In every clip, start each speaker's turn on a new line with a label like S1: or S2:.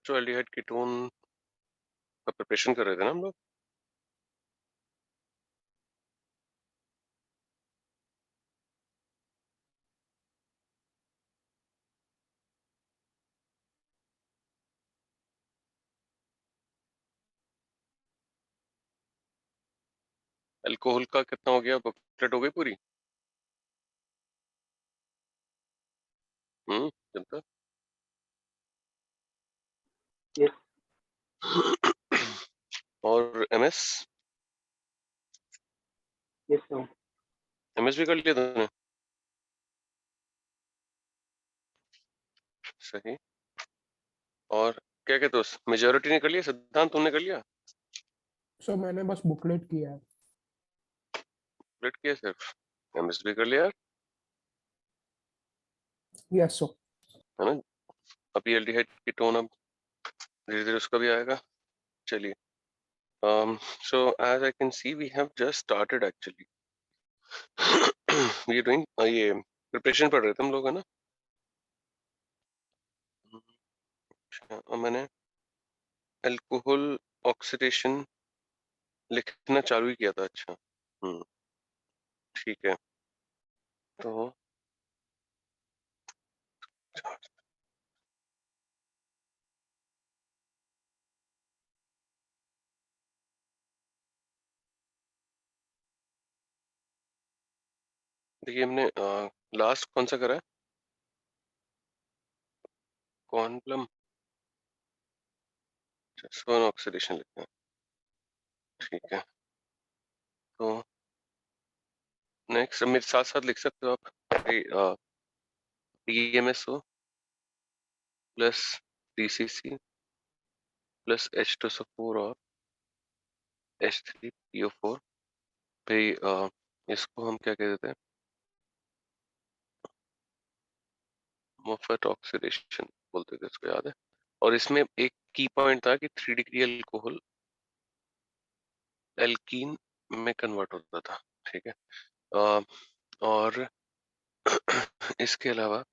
S1: नाइट्रोएल्डिहाइड ketone का preparation कर रहे थे ना हम लोग। अल्कोहल का कितना हो गया? बुकलेट हो गई पूरी? जनता।
S2: Yes.
S1: और एमएस
S2: Yes, sir.
S1: एमएस भी कर लिया तूने? सही। और क्या कहते हो, मेजोरिटी ने कर लिया? सिद्धांत तुमने कर लिया?
S3: सर मैंने बस बुकलेट किया है।
S1: बुकलेट किया सिर्फ? एमएस भी कर लिया
S3: यस सर।
S1: है ना। अभी एल्डिहाइड कीटोन अब धीरे धीरे उसका भी आएगा। चलिए, so as I can see we have just started actually. we are doing ये प्रिपरेशन पढ़ रहे थे हम लोग, है ना। अच्छा, और मैंने अल्कोहल ऑक्सीडेशन लिखना चालू ही किया था। अच्छा, ठीक है। तो देखिए, हमने लास्ट कौन सा करा है? कॉर्नप्लम स्वन ऑक्सीडेशन लिखना है, ठीक है। तो नेक्स्ट मेरे साथ साथ लिख सकते हो आप। DMSO plus DCC plus H2SO4 और H3PO4। भाई इसको हम क्या कहते हैं? मोफेट ऑक्सीडेशन बोलते थे इसको, याद है। और इसमें एक की पॉइंट था कि 3 डिग्री अल्कोहल एल्कीन में कन्वर्ट होता था, ठीक है। और इसके अलावा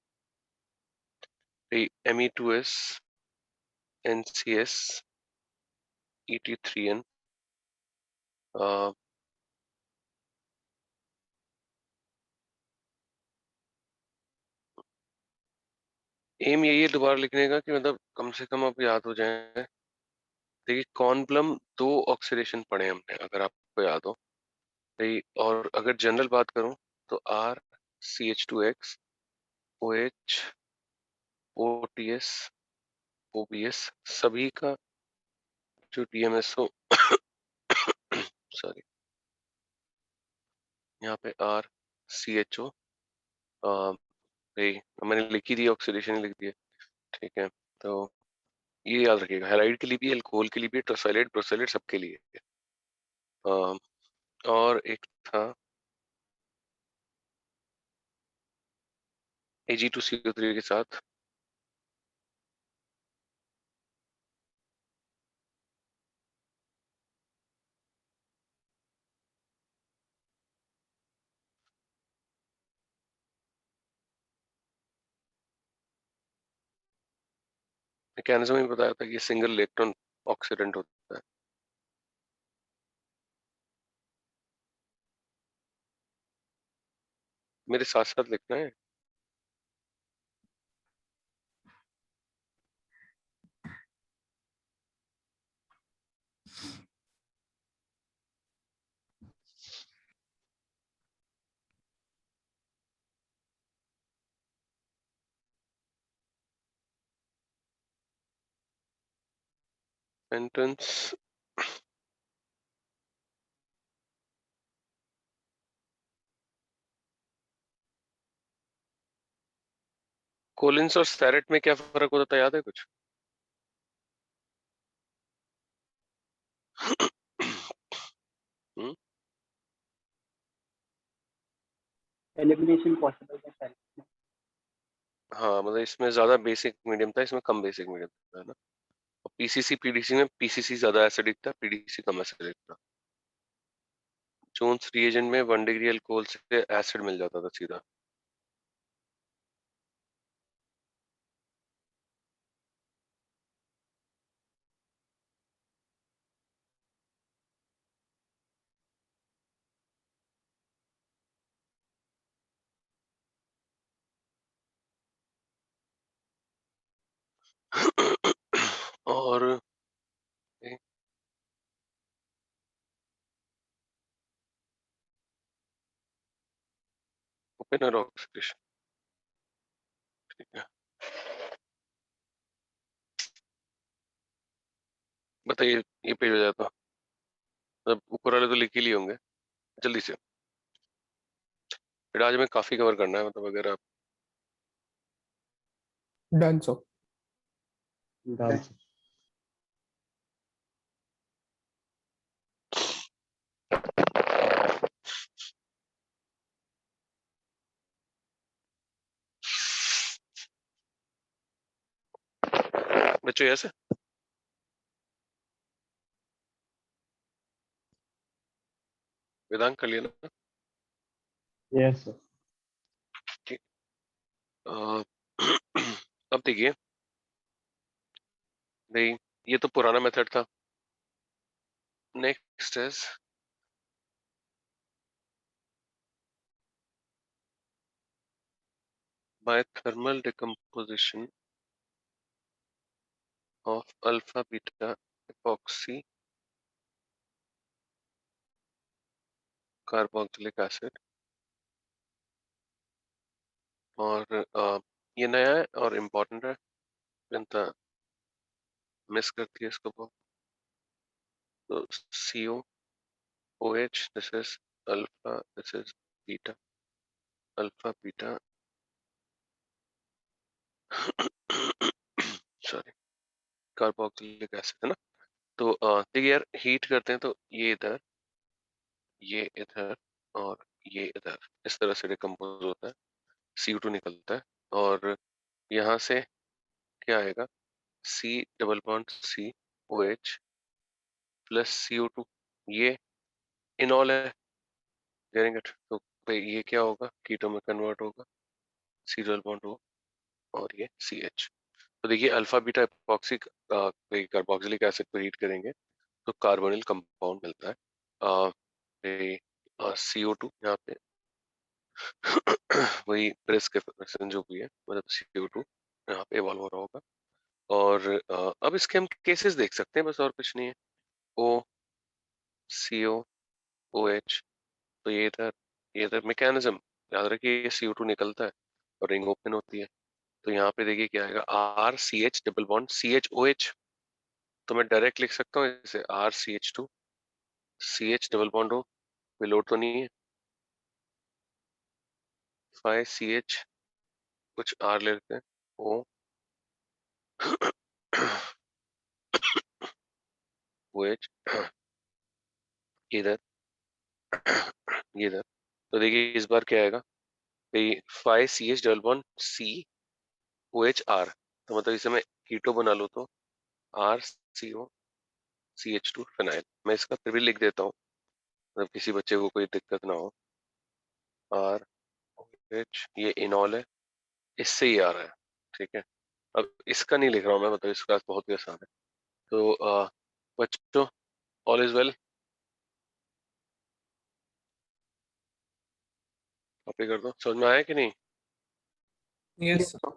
S1: Me2S NCS Et3N एम यही है दोबारा लिखने का कि मतलब कम से कम अब याद हो जाए। देखिए, कॉर्नप्लम 2 ऑक्सीडेशन पढ़े हमने, अगर आपको याद हो। और अगर जनरल बात करूं तो RCH2X OH OTS OBS सभी का जो DMSO सॉरी, यहाँ पे RCHO भाई मैंने लिखी दी, ऑक्सीडेशन ही लिख दिया, ठीक है। तो ये याद रखिएगा, हैलाइड के लिए भी, अल्कोहल के लिए भी, टोसाइलाइड प्रोसाइलाइड सबके लिए। और एक था Ag2CO3 के साथ मैकेनिज्म ही बताया था कि सिंगल इलेक्ट्रॉन ऑक्सीडेंट होता है। मेरे साथ साथ लिखना है। सेंटेंस कोलिन्स और स्टेरेट में क्या फर्क होता था, याद है कुछ? हम्म,
S2: Elimination possible है सारे।
S1: हाँ, मतलब इसमें ज्यादा बेसिक मीडियम था, इसमें कम बेसिक मीडियम था, है ना। और पीसीसी पीडीसी में पीसीसी ज्यादा एसिडिक था, पीडीसी कम एसिडिक था। जोन्स रिएजेंट में 1 डिग्री अल्कोहल से एसिड मिल जाता था सीधा। और ओपनर ऑक्सीडेशन, ठीक है। बताइए ये पेज हो जाए तो, मतलब ऊपर वाले तो लिख ही लिए होंगे जल्दी से। फिर आज में काफी कवर करना है, मतलब अगर आप
S3: डन सो।
S2: Done.
S1: बच्चों ऐसे वेदांत कर लिया ना?
S2: Yes, sir.
S1: ठीक। अ, अब देखिए भाई, ये तो पुराना मेथड था। Next is by thermal decomposition of alpha beta epoxy carboxylic acid। और ये नया है और इम्पोर्टेंट है, जनता मिस करती है इसको बहुत। तो COOH, this is alpha, this is beta, alpha beta sorry carboxylic acid है ना। तो देखिए यार, हीट करते हैं तो ये इधर, ये इधर और ये इधर, इस तरह से डिकम्पोज होता है, CO2 निकलता है। और यहाँ से क्या आएगा, C double bond C OH plus CO2, ये इनॉल है, getting it? तो भाई ये क्या होगा, कीटो में कन्वर्ट होगा, C डबल बॉन्ड हो और ये CH। तो देखिए alpha beta epoxy carboxylic acid को हीट करेंगे तो कार्बोनिल कंपाउंड मिलता है। CO2 यहाँ पे वही प्रेस के जो भी है, मतलब CO2 यहाँ पे इवॉल्व हो रहा होगा। और अब इसके हम केसेस देख सकते हैं, बस और कुछ नहीं है। O CO OH, तो ये इधर मैकेनिज्म याद रखिए, ये CO2 निकलता है और रिंग ओपन होती है। तो यहाँ पे देखिए क्या आएगा, RCH डबल बॉन्ड CHOH। तो मैं डायरेक्ट लिख सकता हूँ इसे RCH2 CH डबल बॉन्ड हो, कोई लोड तो नहीं है। 5CH, कुछ R ले लेते हैं, O OH इधर, ये इधर। तो देखिए इस बार क्या आएगा, 5CH डबल बॉन्ड COHR। तो मतलब इसे मैं कीटो बना लूँ तो RCOCH2 फिनाइल। मैं इसका फिर भी लिख देता हूँ, मतलब किसी बच्चे को कोई दिक्कत ना हो। ROH, ये इनॉल है, इससे ही आ रहा है, ठीक है। अब इसका नहीं लिख रहा हूँ मैं, मतलब इसका बहुत ही आसान है। तो बच्चों, ऑल इज वेल, कॉपी कर दो, समझ में आया कि नहीं,
S3: यस
S2: Yes.
S3: सर।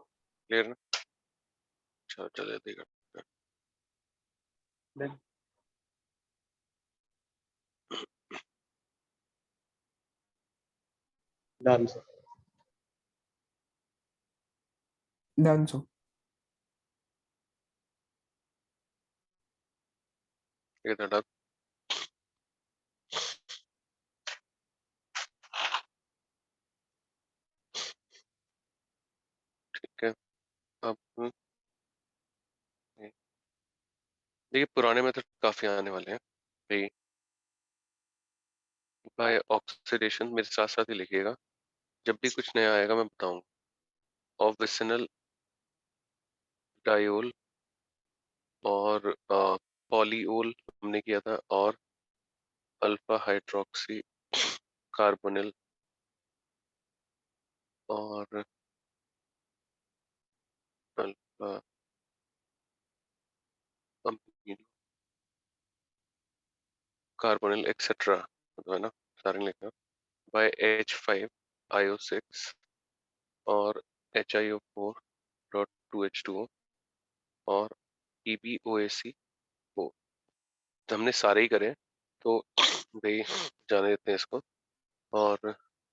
S1: क्लियर ना? चलो चलो देखा।
S2: Done. Done, sir.
S3: Done so.
S1: ठीक है, ठीक है। अब देखिए पुराने मेथड काफी आने वाले हैं भाई। बाय ऑक्सीडेशन मेरे साथ साथ ही लिखिएगा, जब भी कुछ नया आएगा मैं बताऊंगा। ऑफ विसिनल डायोल और पॉलीओल हमने किया था, और अल्फा हाइड्रोक्सी कार्बोनिल और अल्फा अमीनो कार्बोनिल एक्सेट्रा, है ना, सारे लिखना। बाय H5IO6 और HiO4.2H2O और PbOAc O। तो हमने सारे ही करे हैं, तो भाई जाने देते हैं इसको और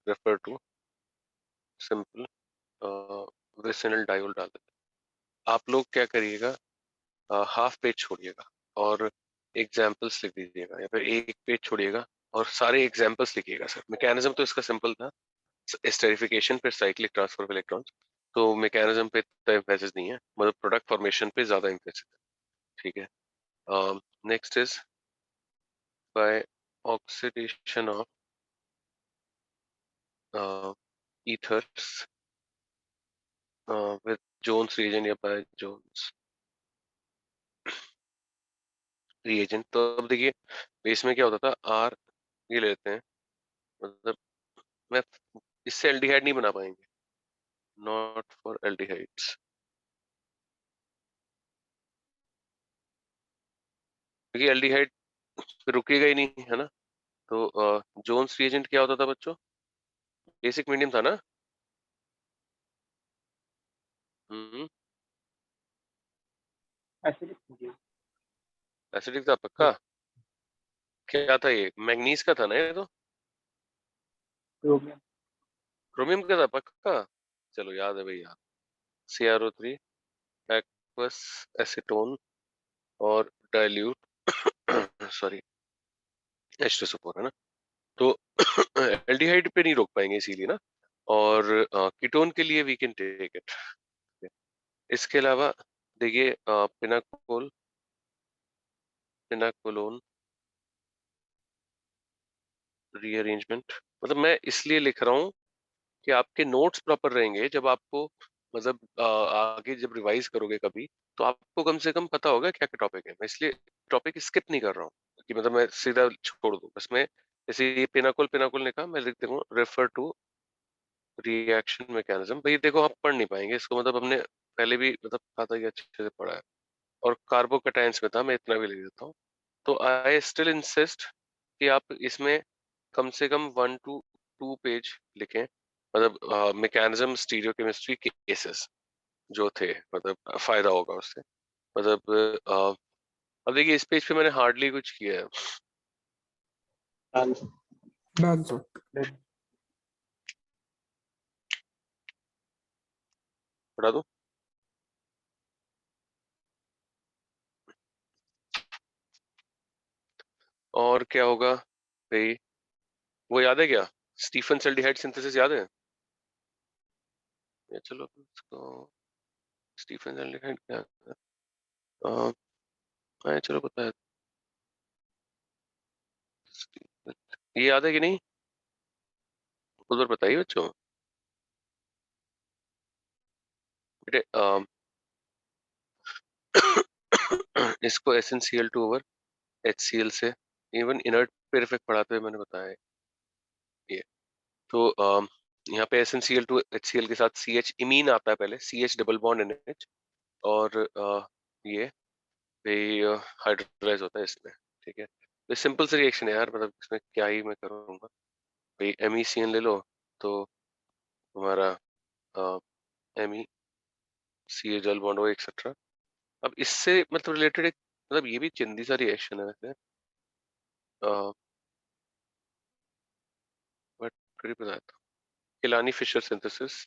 S1: refer to simple vicinal diol डाल देते हैं। आप लोग क्या करिएगा, हाफ पेज छोड़िएगा और एग्जाम्पल्स लिख दीजिएगा, या फिर एक पेज छोड़िएगा और सारे एग्जाम्पल्स लिखिएगा। सर मैकेनिज्म तो इसका सिंपल था, स्टेरिफिकेशन पे साइक्लिक ट्रांसफर ऑफ इलेक्ट्रॉन्स, तो मैकेनिज्म पे इतना एम्फेसिस नहीं है, मतलब प्रोडक्ट फॉर्मेशन पे ज्यादा एम्फेसिस है। ठीक है, next is by oxidation of ethers with Jones reagent या बाय जोन्स रिएजेंट। तो अब देखिए बेस में क्या होता था, आर ये लेते हैं, मतलब मैं इससे एल्डिहाइड नहीं बना पाएंगे, नॉट फॉर एल्डिहाइड्स, क्योंकि एल्डिहाइड रुकेगा ही नहीं, है ना। तो जोन्स रिएजेंट क्या होता था बच्चों, बेसिक मीडियम था ना। हम्म,
S2: एसिडिक
S1: एसिडिक था पक्का। क्या था ये, मैग्नीज का था ना ये तो,
S2: क्रोमियम
S1: क्रोमियम का था पक्का। चलो याद है भाई यार, CrO3 एक्वस एसीटोन और डाइल्यूट सॉरी H2SO4, है ना। तो एल्डिहाइड पे नहीं रोक पाएंगे इसीलिए ना, और कीटोन के लिए वी कैन टेक इट। इसके अलावा देखिए पिनाकोल, पिनाकोलोन रीअरेंजमेंट, मतलब मैं इसलिए लिख रहा हूँ कि आपके नोट्स प्रॉपर रहेंगे, जब आपको मतलब आगे जब रिवाइज करोगे कभी, तो आपको कम से कम पता होगा क्या क्या टॉपिक है। मैं इसलिए टॉपिक स्किप नहीं कर रहा हूँ कि मतलब मैं सीधा छोड़ दूँ, बस मैं जैसे ये पिनाकोल पिनाकोल लिखा, मैं लिख दूंगा रेफर टू रिएक्शन मैकेनिज्म। भाई देखो आप पढ़ नहीं पाएंगे इसको, मतलब हमने पहले भी मतलब कहा था कि अच्छे से पढ़ा है, और कार्बोकैटायंस में था, मैं इतना भी लिख देता हूँ। तो आई स्टिल इंसिस्ट कि आप इसमें कम से कम 1 to 2 पेज लिखें, मतलब मैकेनिज्म स्टीरियोकेमिस्ट्री केसेस जो थे, मतलब फायदा होगा उससे। मतलब अब देखिए इस पेज पे मैंने हार्डली कुछ किया है।
S2: Done
S3: Done, sir.
S1: पढ़ा दूं, और क्या होगा भाई, वो याद है क्या, स्टीफन एल्डिहाइड सिंथेसिस याद है। या चलो इसको, स्टीफन एल्डिहाइड क्या है, चलो पता है, ये याद है कि नहीं, उधर बताइए बच्चों। बेटे इसको SnCl2 ओवर HCl से, इवन इनर्ट पेयर इफेक्ट पढ़ाते हुए मैंने बताया है ये। तो यहाँ पे SnCl2 HCl के साथ CH इमीन आता है पहले, CH डबल बॉन्ड NH, और ये हाइड्रोलाइज होता है इसमें। ठीक है, तो सिंपल सी रिएक्शन है यार, मतलब इसमें क्या ही मैं करूँगा भाई, MECN ले लो तो हमारा MECH डबल बॉन्ड हो एक्सेट्रा। अब इससे मतलब रिलेटेड एक, मतलब ये भी चिंदी सा रिएक्शन है वैसे, बट फिर भी बताता हूँ। किलानी फिशर सिंथेसिस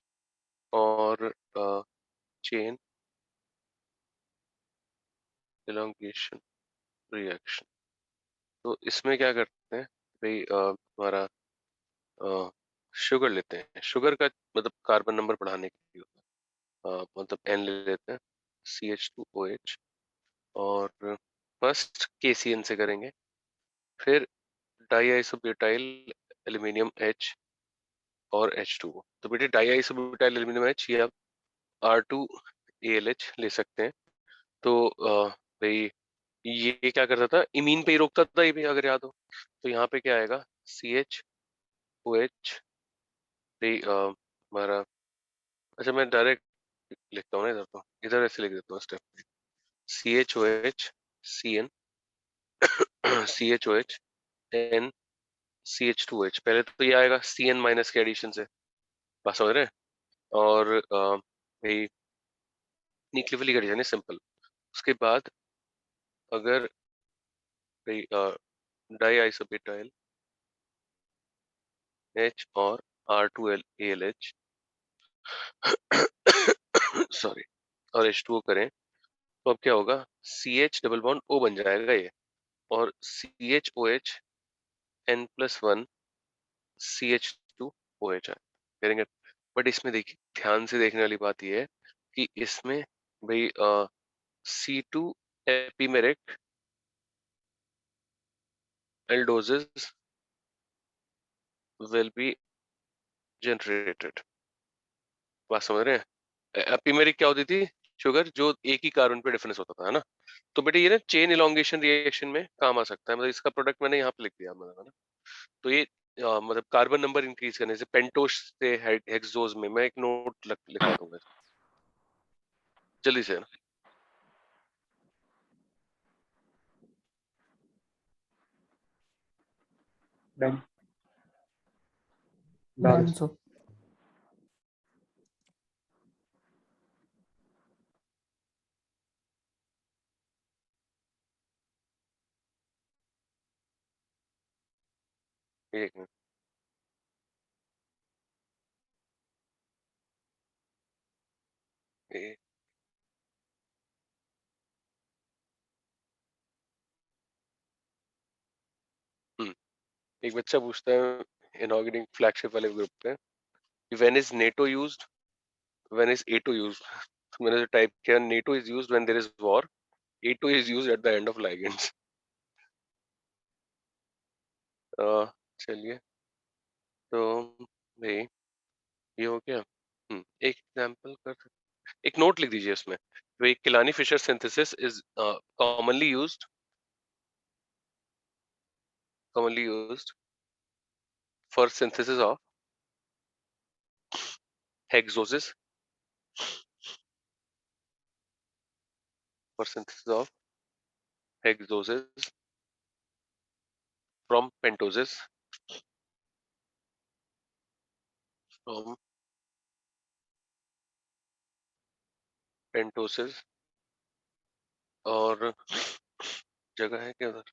S1: और चेन एलोंगेशन रिएक्शन। तो इसमें क्या करते हैं भाई, हमारा शुगर लेते हैं, शुगर का मतलब कार्बन नंबर बढ़ाने के लिए होता है, मतलब N ले लेते हैं, CH2OH, और फर्स्ट KCN से करेंगे, फिर डाई आइसोब्यूटाइल एल्यूमिनियम H और H2O। तो बेटे डाई आइसोब्यूटाइल एल्यूमिनियम H या R2ALH ले सकते हैं। तो भाई ये क्या करता था, इमीन पे ही रोकता था ये भी, अगर याद हो। तो यहाँ पे क्या आएगा, CH OH भाई हमारा, अच्छा मैं डायरेक्ट लिखता हूँ ना इधर, तो इधर ऐसे लिख देता हूँ step, CH OH CN CH OH N CH2OH। पहले तो ये आएगा CN माइनस के एडिशन से, बस समझ रहे हैं। और भाई न्यूक्लियोफिलिक एडिशन है सिंपल, उसके बाद अगर डाई आइसोब्यूटाइल H और R2ALH सॉरी और H2O करें तो अब क्या होगा, CH डबल बॉन्ड O बन जाएगा ये, और CHOH N+1 CH2OH करेंगे। बट इसमें देखिए ध्यान से देखने वाली बात ये है कि इसमें भाई C2 एपिमेरिक aldoses will be generated। बात समझ रहे हैं? एपिमेरिक क्या होती थी? शुगर जो एक ही कार्बन पे डिफरेंस होता था, है ना? तो बेटा ये ना चेन इलोंगेशन रिएक्शन में काम आ सकता है, मतलब इसका प्रोडक्ट मैंने यहाँ पे लिख दिया, मतलब है ना? तो ये मतलब कार्बन नंबर इंक्रीज करने से पेंटोस से हेक्सोस में मैं एक नोट लिखवा दूंगा जल्दी से, है ना?
S2: Done done
S3: Done, sir.
S1: एक मिनट। ए- हम्म, एक बच्चा पूछता है इनॉर्गेनिक फ्लैगशिप वाले ग्रुप पे, व्हेन इज नेटो यूज्ड, व्हेन इज एटो यूज्ड? तो मैंने जो टाइप किया, नेटो is used when there is war, एटो is used at the end of ligands. चलिए, तो भाई ये हो गया। एक एग्जांपल कर सकते, एक नोट लिख दीजिए उसमें, भाई Kiliani Fischer synthesis is commonly used for synthesis of hexoses, for synthesis of hexoses from pentoses, from pentoses, और जगह है क्या उधर?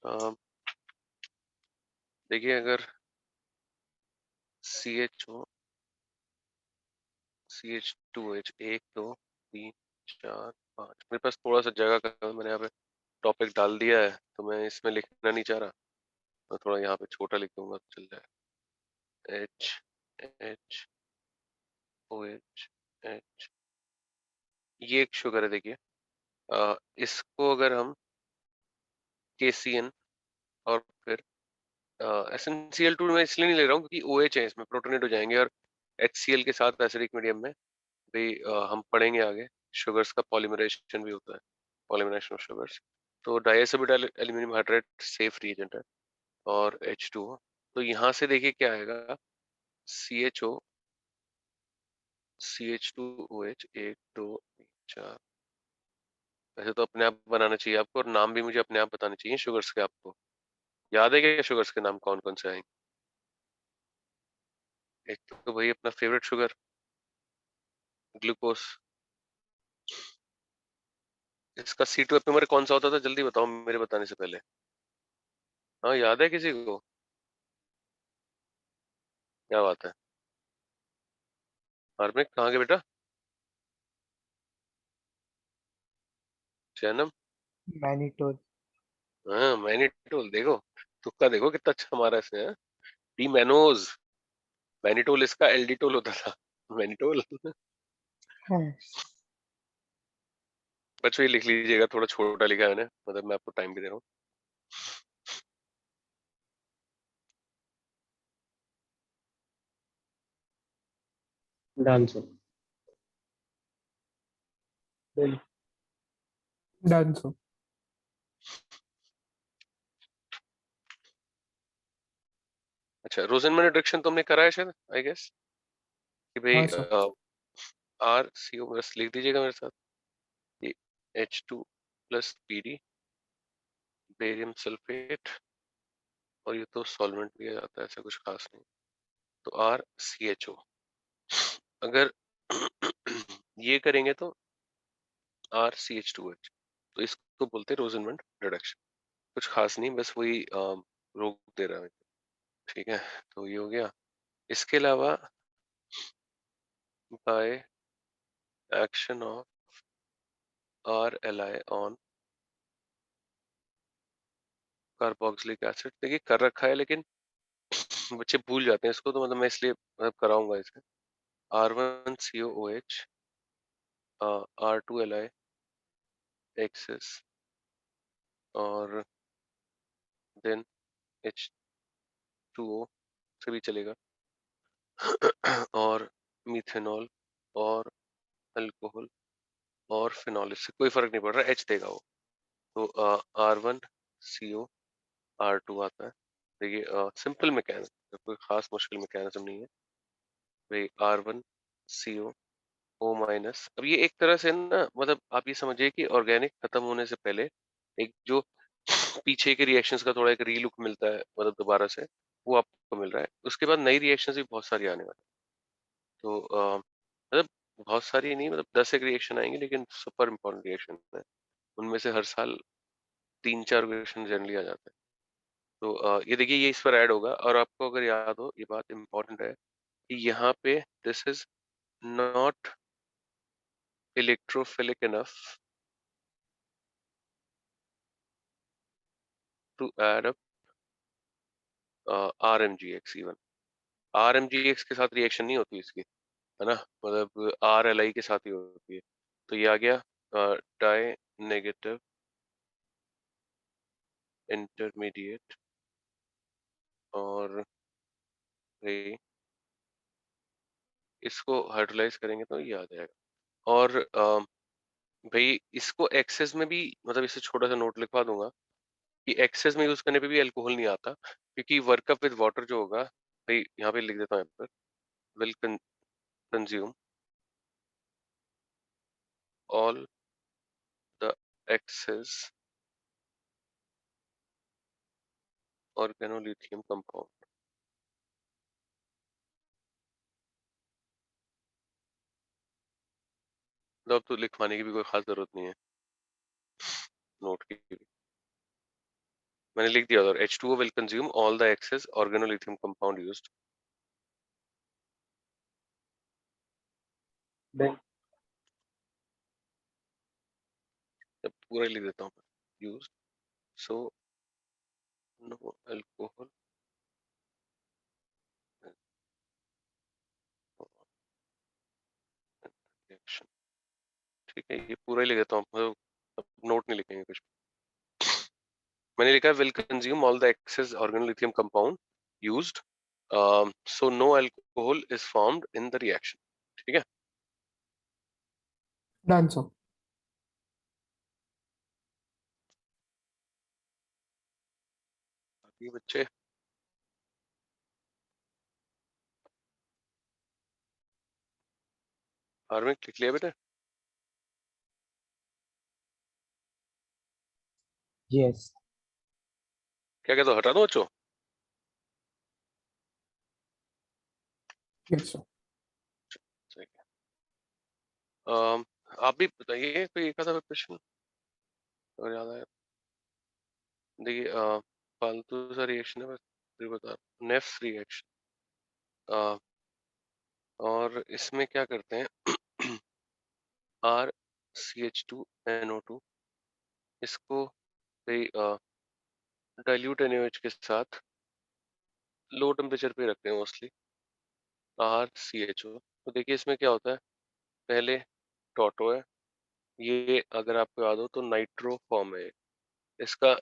S1: अम, देखिए अगर CHO CH2H 1 2 3 4 5, मेरे पास थोड़ा सा जगह का, मैंने यहाँ पे टॉपिक डाल दिया है तो मैं इसमें लिखना नहीं चाह रहा, मैं थोड़ा यहाँ पे छोटा लिख दूंगा तो चल जाएगा। HHOH, ये एक शुगर है देखिए। इसको अगर हम KCN और फिर SnCl2 मैं इसलिए नहीं ले रहा हूँ क्योंकि OH है इसमें, प्रोटोनेट हो जाएंगे, और HCl के साथ एसिडिक मीडियम में भी हम पढ़ेंगे आगे शुगर्स का पॉलीमराइजेशन भी होता है, पॉलीमराइजेशन ऑफ शुगर्स। तो diisobutyl aluminium hydrate safe reagent है, और H2O। तो यहाँ से देखिए क्या आएगा, CHO CH2OH 1 2 3 4। वैसे तो अपने आप बनाना चाहिए आपको, और नाम भी मुझे अपने आप बताने चाहिए शुगर्स के। आपको याद है क्या शुगर्स के नाम कौन कौन से आएंगे? एक तो भाई अपना फेवरेट शुगर ग्लूकोस, इसका C2 एपिमर कौन सा होता था, जल्दी बताओ मेरे बताने से पहले। हाँ याद है किसी को? क्या बात है, हार्मिक कहाँ के बेटा? जैनम?
S2: मैनिटोल
S1: हाँ मैनिटोल, देखो तुक्का देखो कितना अच्छा हमारा इसमें है। डी मैनोज, मैनिटोल इसका एल्डिटोल होता था, मैनिटोल।
S2: है।
S1: बच्चों ये लिख लीजिएगा, थोड़ा छोटा लिखा है मैंने, मतलब मैं आपको टाइम भी दे रहा हूँ।
S2: Done sir done
S3: Done, sir.
S1: अच्छा, रोजनमैन रिडक्शन तो हमने करा है शायद, आई गेस, कि भाई
S3: हाँ सर।
S1: RCO बस लिख दीजिएगा मेरे साथ, ये H2+PD बेरियम सल्फेट, और ये तो सॉल्वेंट भी आ जाता है, ऐसा कुछ खास नहीं। तो RCHO, अगर ये करेंगे तो RCH2H। तो इसको बोलते हैं रोजनमंड रिडक्शन। कुछ खास नहीं, बस वही रोक दे रहा है। ठीक है, तो ये हो गया। इसके अलावा by action of RLI on carboxylic acid, देखिए कर रखा है लेकिन बच्चे भूल जाते हैं इसको, तो मतलब मैं इसलिए मतलब कराऊंगा इसे। R1COOH R2LI एक्सेस और देन H2O से भी चलेगा और मिथेनॉल और अल्कोहल और फिनॉल, इससे कोई फर्क नहीं पड़ रहा, H देगा वो। तो R1CO R2 आता है। देखिए सिंपल मैकेनिज्म, कोई खास मुश्किल मैकेनिज्म नहीं है भाई। R1CO O-। अब ये एक तरह से ना, मतलब आप ये समझिए कि ऑर्गेनिक खत्म होने से पहले एक जो पीछे के रिएक्शंस का थोड़ा एक रीलुक मिलता है, मतलब दोबारा से वो आपको मिल रहा है। उसके बाद नई रिएक्शंस भी बहुत सारी आने वाली। तो मतलब बहुत सारी नहीं, मतलब 10 एक रिएक्शन आएंगे, लेकिन सुपर इम्पोर्टेंट रिएक्शन है। उनमें से हर साल 3-4 रिएक्शन जनरली आ जाते हैं। तो ये देखिए, ये इस पर ऐड होगा। और आपको अगर याद हो, ये बात इम्पोर्टेंट है कि यहाँ पे this is not electrophilic enough to add up RMGX even। RMGX के साथ रिएक्शन नहीं होती इसकी, है ना, मतलब RLI के साथ ही होती है। तो ये आ गया डाई नेगेटिव इंटरमीडिएट और ये, इसको हाइड्रोलाइज करेंगे तो ये आ जाएगा। और भाई इसको एक्सेस में भी, मतलब इसे छोटा सा नोट लिखवा दूंगा कि एक्सेस में यूज करने पे भी अल्कोहल नहीं आता, क्योंकि वर्कअप विद वाटर जो होगा, भाई यहाँ पे लिख देता हूँ, यहाँ पर will consume all the excess organolithium compound। मतलब अब तो लिखवाने की भी कोई खास जरूरत नहीं है, नोट की भी मैंने लिख दिया। और H2O will consume all the excess organolithium compound used।
S2: Then
S1: अब पूरा ही लिख देता हूँ, used, so no alcohol reaction। ठीक है, ये पूरा ही लिख देता हूँ, मतलब अब नोट नहीं लिखेंगे कुछ। मैंने लिखा है will consume all the excess organolithium compound used, so no alcohol is formed in the reaction। ठीक है,
S3: Done, sir.
S1: ये बच्चे हार्मिक लिख लिया बेटा?
S2: yes,
S1: क्या कहते हो, हटा दो बच्चों?
S3: Yes, sir.
S1: सही है। आप भी बताइए कोई एक आधा क्वेश्चन अगर याद आया। देखिए फालतू सा रिएक्शन है, बस फिर बता। नेफ्स रिएक्शन, और इसमें क्या करते हैं RCH2NO2, इसको डाइल्यूट NaOH के साथ लो टेम्परेचर पे रखते हैं मोस्टली, RCHO। तो देखिए इसमें क्या होता है, पहले टोटो है, ये अगर आपको याद हो तो नाइट्रो फॉर्म है इसका।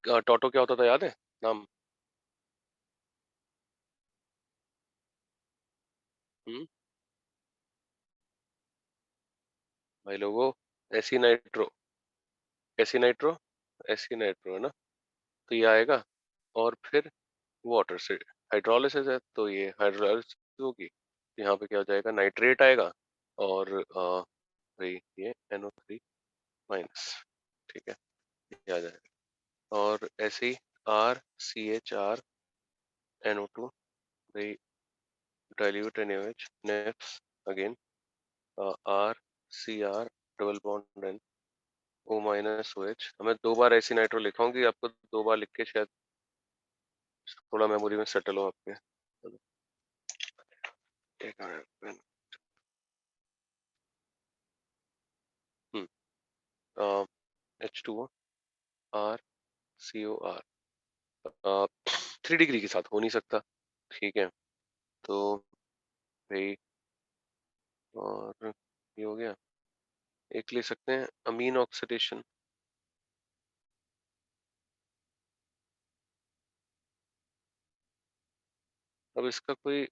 S1: टोटो क्या होता था, याद है नाम? हम्म, भाई लोगो, aci nitro, aci nitro, aci nitro है ना। तो ये आएगा, और फिर वाटर से हाइड्रोलिसिस है, तो ये हाइड्रोलिसिस होगी, तो यहाँ पे क्या हो जाएगा, नाइट्रेट आएगा, और भाई ये NO3 माइनस। ठीक है, ये आ जाएगा। और ऐसे ही RCHRNO2, भाई dilute NaOH, Nef's again RCR double bond N O minus OH। मैं 2 बार ऐसी नाइट्रो लिखा हूँ कि आपको 2 बार लिख के शायद थोड़ा मेमोरी में सेटल हो आपके। चलो, एक आ रहा है pen. H2O R COR 3 degree के साथ हो नहीं सकता, ठीक है। तो भाई, और ये हो गया। एक ले सकते हैं अमीन ऑक्सीडेशन। अब इसका कोई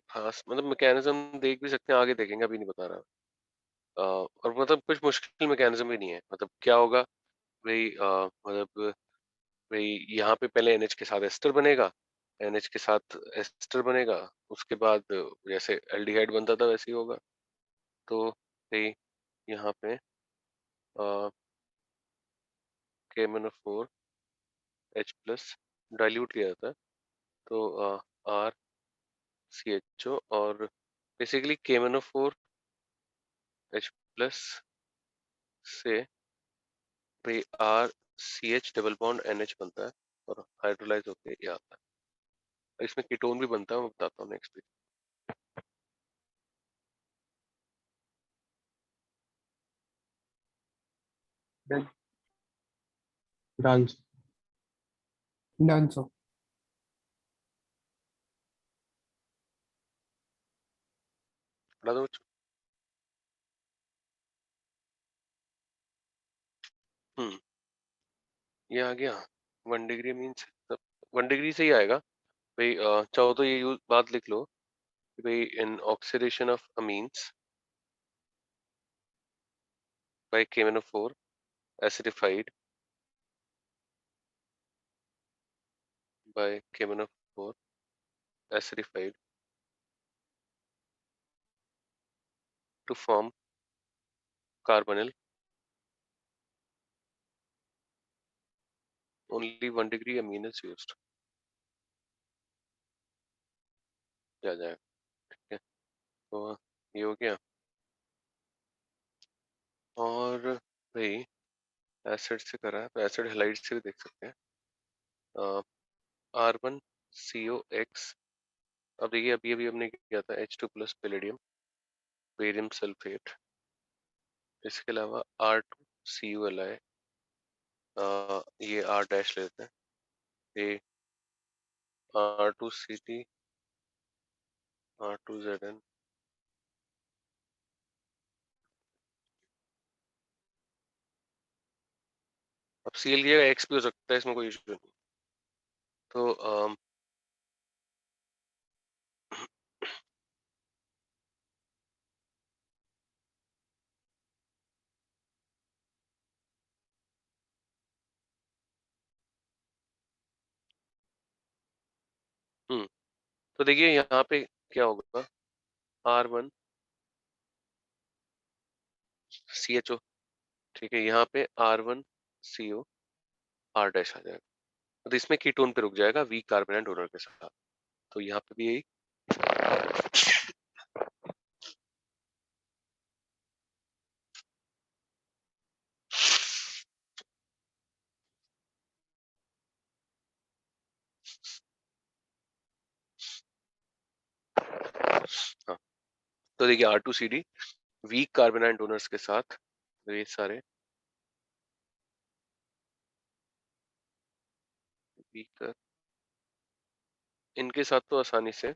S1: खास मतलब मैकेनिज्म देख भी सकते हैं, आगे देखेंगे, अभी नहीं बता रहा। और मतलब कुछ मुश्किल मैकेनिज्म भी नहीं है। मतलब क्या होगा भाई, मतलब भाई यहाँ पे पहले NH के साथ एस्टर बनेगा, NH के साथ एस्टर बनेगा, उसके बाद जैसे एल्डिहाइड बनता था वैसे ही होगा। तो भाई यहाँ पे KMnO4 H+ डाइल्यूट किया जाता है, तो RCHO, और बेसिकली KMnO4 H+ से भाई RCH डबल बॉन्ड NH बनता है और हाइड्रोलाइज होके ये आता है। इसमें कीटोन भी बनता है, मैं बताता हूँ next week.
S2: Done.
S3: Done, sir. Done, sir.
S1: बता दो बच्चों। ये आ गया 1 डिग्री मीन्स, 1 डिग्री से ही आएगा भाई। चाहो तो ये यूज बात लिख लो कि भाई in oxidation of amines by KMnO4 acidified by KMnO4 acidified to form carbonyl, only 1 degree amine is used। क्या जाएगा, ठीक है। तो ये हो गया। और भाई एसिड से करा है तो एसिड हैलाइड से भी देख सकते हैं। R1COX। अब देखिए अभी अभी हमने किया था H2+ पैलेडियम बेरियम सल्फेट। इसके अलावा R2CuLi, ये R डैश लेते हैं, ये R2Ct R2Zn। अब Cl की जगह X भी हो सकता है, इसमें कोई इशू नहीं। तो तो देखिए यहाँ पे क्या होगा, R1CHO, ठीक है। यहाँ पे R1CO R डैश आ जाएगा, तो इसमें कीटोन पे रुक जाएगा वीक कार्बोनेट डोनर के साथ। तो यहाँ पे भी यही। हाँ, तो देखिए R2CD वीक कार्बोनेट डोनर्स के साथ, तो ये सारे वीक, इनके साथ तो आसानी से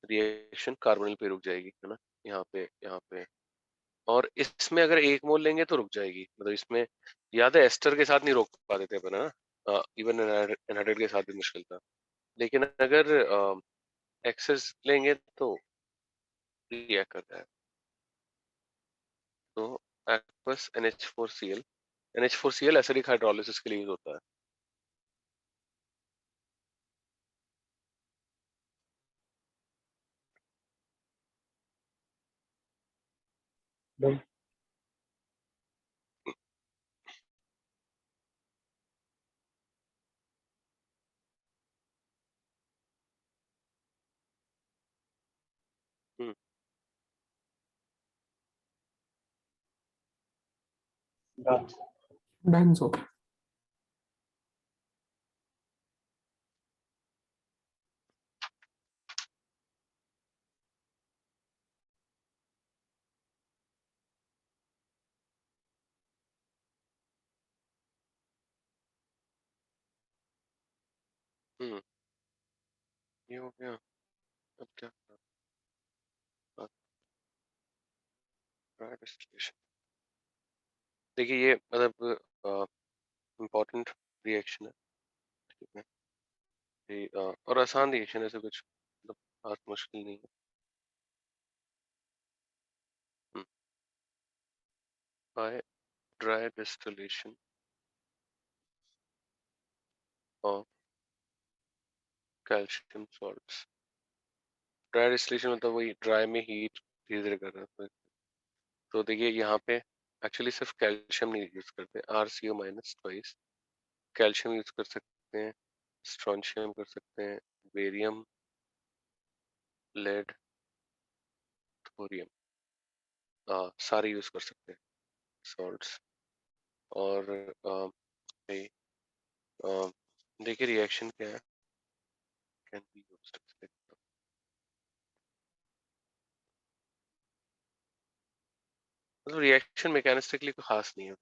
S1: रिएक्शन कार्बोनिल पे रुक जाएगी, है ना। यहाँ पे और इसमें अगर 1 मोल लेंगे तो रुक जाएगी। मतलब इसमें याद है एस्टर के साथ नहीं रोक पाते थे अपन, है ना। इवन एनहाइड्राइड के साथ भी मुश्किल था, लेकिन अगर एक्सेस लेंगे तो रिएक्ट करता है। तो एक्वस NH4Cl एसिडिक हाइड्रोलिसिस के लिए यूज होता है।
S2: Done.
S1: हम्म
S2: done,
S3: Done, sir.
S1: ये हो गया। अब क्या डिस्टिलेशन? देखिए ये मतलब इम्पोर्टेंट रिएक्शन है, ठीक है। ये और आसान रिएक्शन है, ऐसे कुछ मतलब खास मुश्किल नहीं है। By dry distillation of calcium salts. Dry distillation मतलब वही ड्राई में हीट धीरे धीरे कर रहा है। तो देखिए यहाँ पे एक्चुअली सिर्फ कैल्शियम नहीं यूज करते, RCO minus twice calcium use कर सकते हैं, स्ट्रोंशियम कर सकते हैं, बेरियम, लेड, थोरियम, सारे यूज कर सकते हैं सॉल्ट्स। और ये, अ, देखिए रिएक्शन क्या है, कैन बी यूज्ड। मतलब रिएक्शन मैकेनिस्टिकली तो खास नहीं है,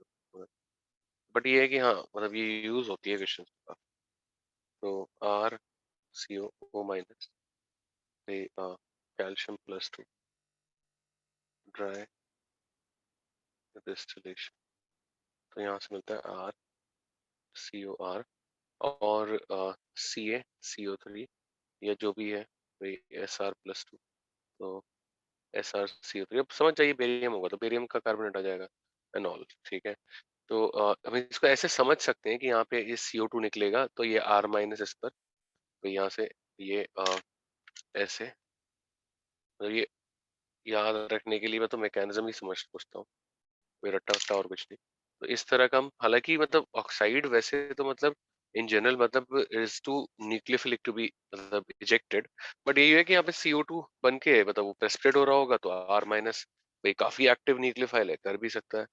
S1: बट ये है कि हाँ मतलब ये यूज होती है क्वेश्चन का। तो RCO minus calcium plus 2 dry distillation, तो यहाँ से मिलता है RCOR और CaCO3 या जो भी है वही SR+2, तो SrCO3। अब समझ जाइए बेरियम होगा तो बेरियम का कार्बोनेट आ जाएगा एनॉल, ठीक है। तो हम इसको ऐसे समझ सकते हैं कि यहाँ पे ये CO2 निकलेगा तो ये R माइनस इस पर, तो यहाँ से ये ऐसे, मतलब ये याद रखने के लिए मैं तो मैकेनिज्म ही समझ पूछता हूँ, कोई रट्टा वट्टा और कुछ नहीं। तो इस तरह का हम, हालांकि मतलब ऑक्साइड वैसे तो मतलब इन जनरल मतलब is to nucleophilic to be मतलब इजेक्टेड, बट यही है कि यहाँ पे CO2 बन के मतलब वो प्रेसिपिटेट हो रहा होगा तो R माइनस भाई काफी एक्टिव न्यूक्लियोफाइल है, कर भी सकता है।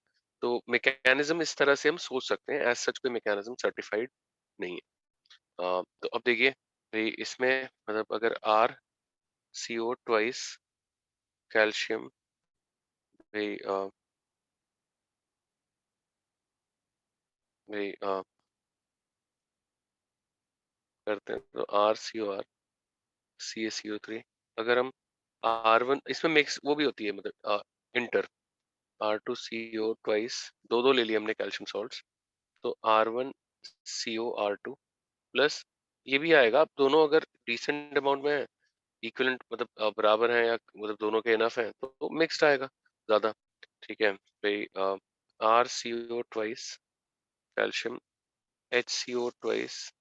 S1: तो मैकेनिज्म इस तरह से हम सोच सकते हैं, एज सच कोई मैकेनिज्म सर्टिफाइड नहीं है। तो अब देखिए भाई इसमें मतलब अगर RCO ट्वाइस कैल्शियम भाई भाई करते हैं तो RCOR CaCO3, अगर हम R1 इसमें मिक्स वो भी होती है मतलब इंटर R2CO ट्वाइस, दो दो ले लिए हमने कैल्शियम सॉल्ट्स, तो R1CO R2 प्लस ये भी आएगा। अब दोनों अगर डिसेंट अमाउंट में है, इक्विवेलेंट मतलब बराबर है या मतलब दोनों के इनफ है तो मिक्स्ड आएगा ज्यादा, ठीक है भाई। RCO twice calcium, HCO twice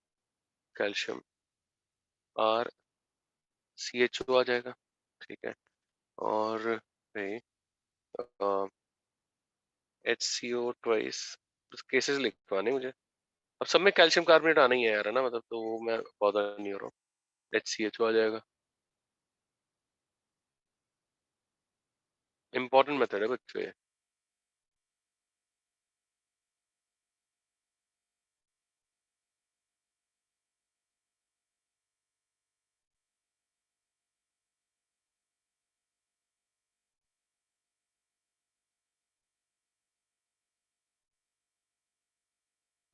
S1: calcium, RCHO आ जाएगा, ठीक है। और भाई HCO ट्वाइस केसेस लिखवाने मुझे, अब सब में कैल्शियम कार्बोनेट आना ही है यार, है ना, मतलब तो वो मैं बॉदर नहीं हो रहा हूँ, HCHO आ जाएगा। इंपॉर्टेंट मेथड है बच्चों ये।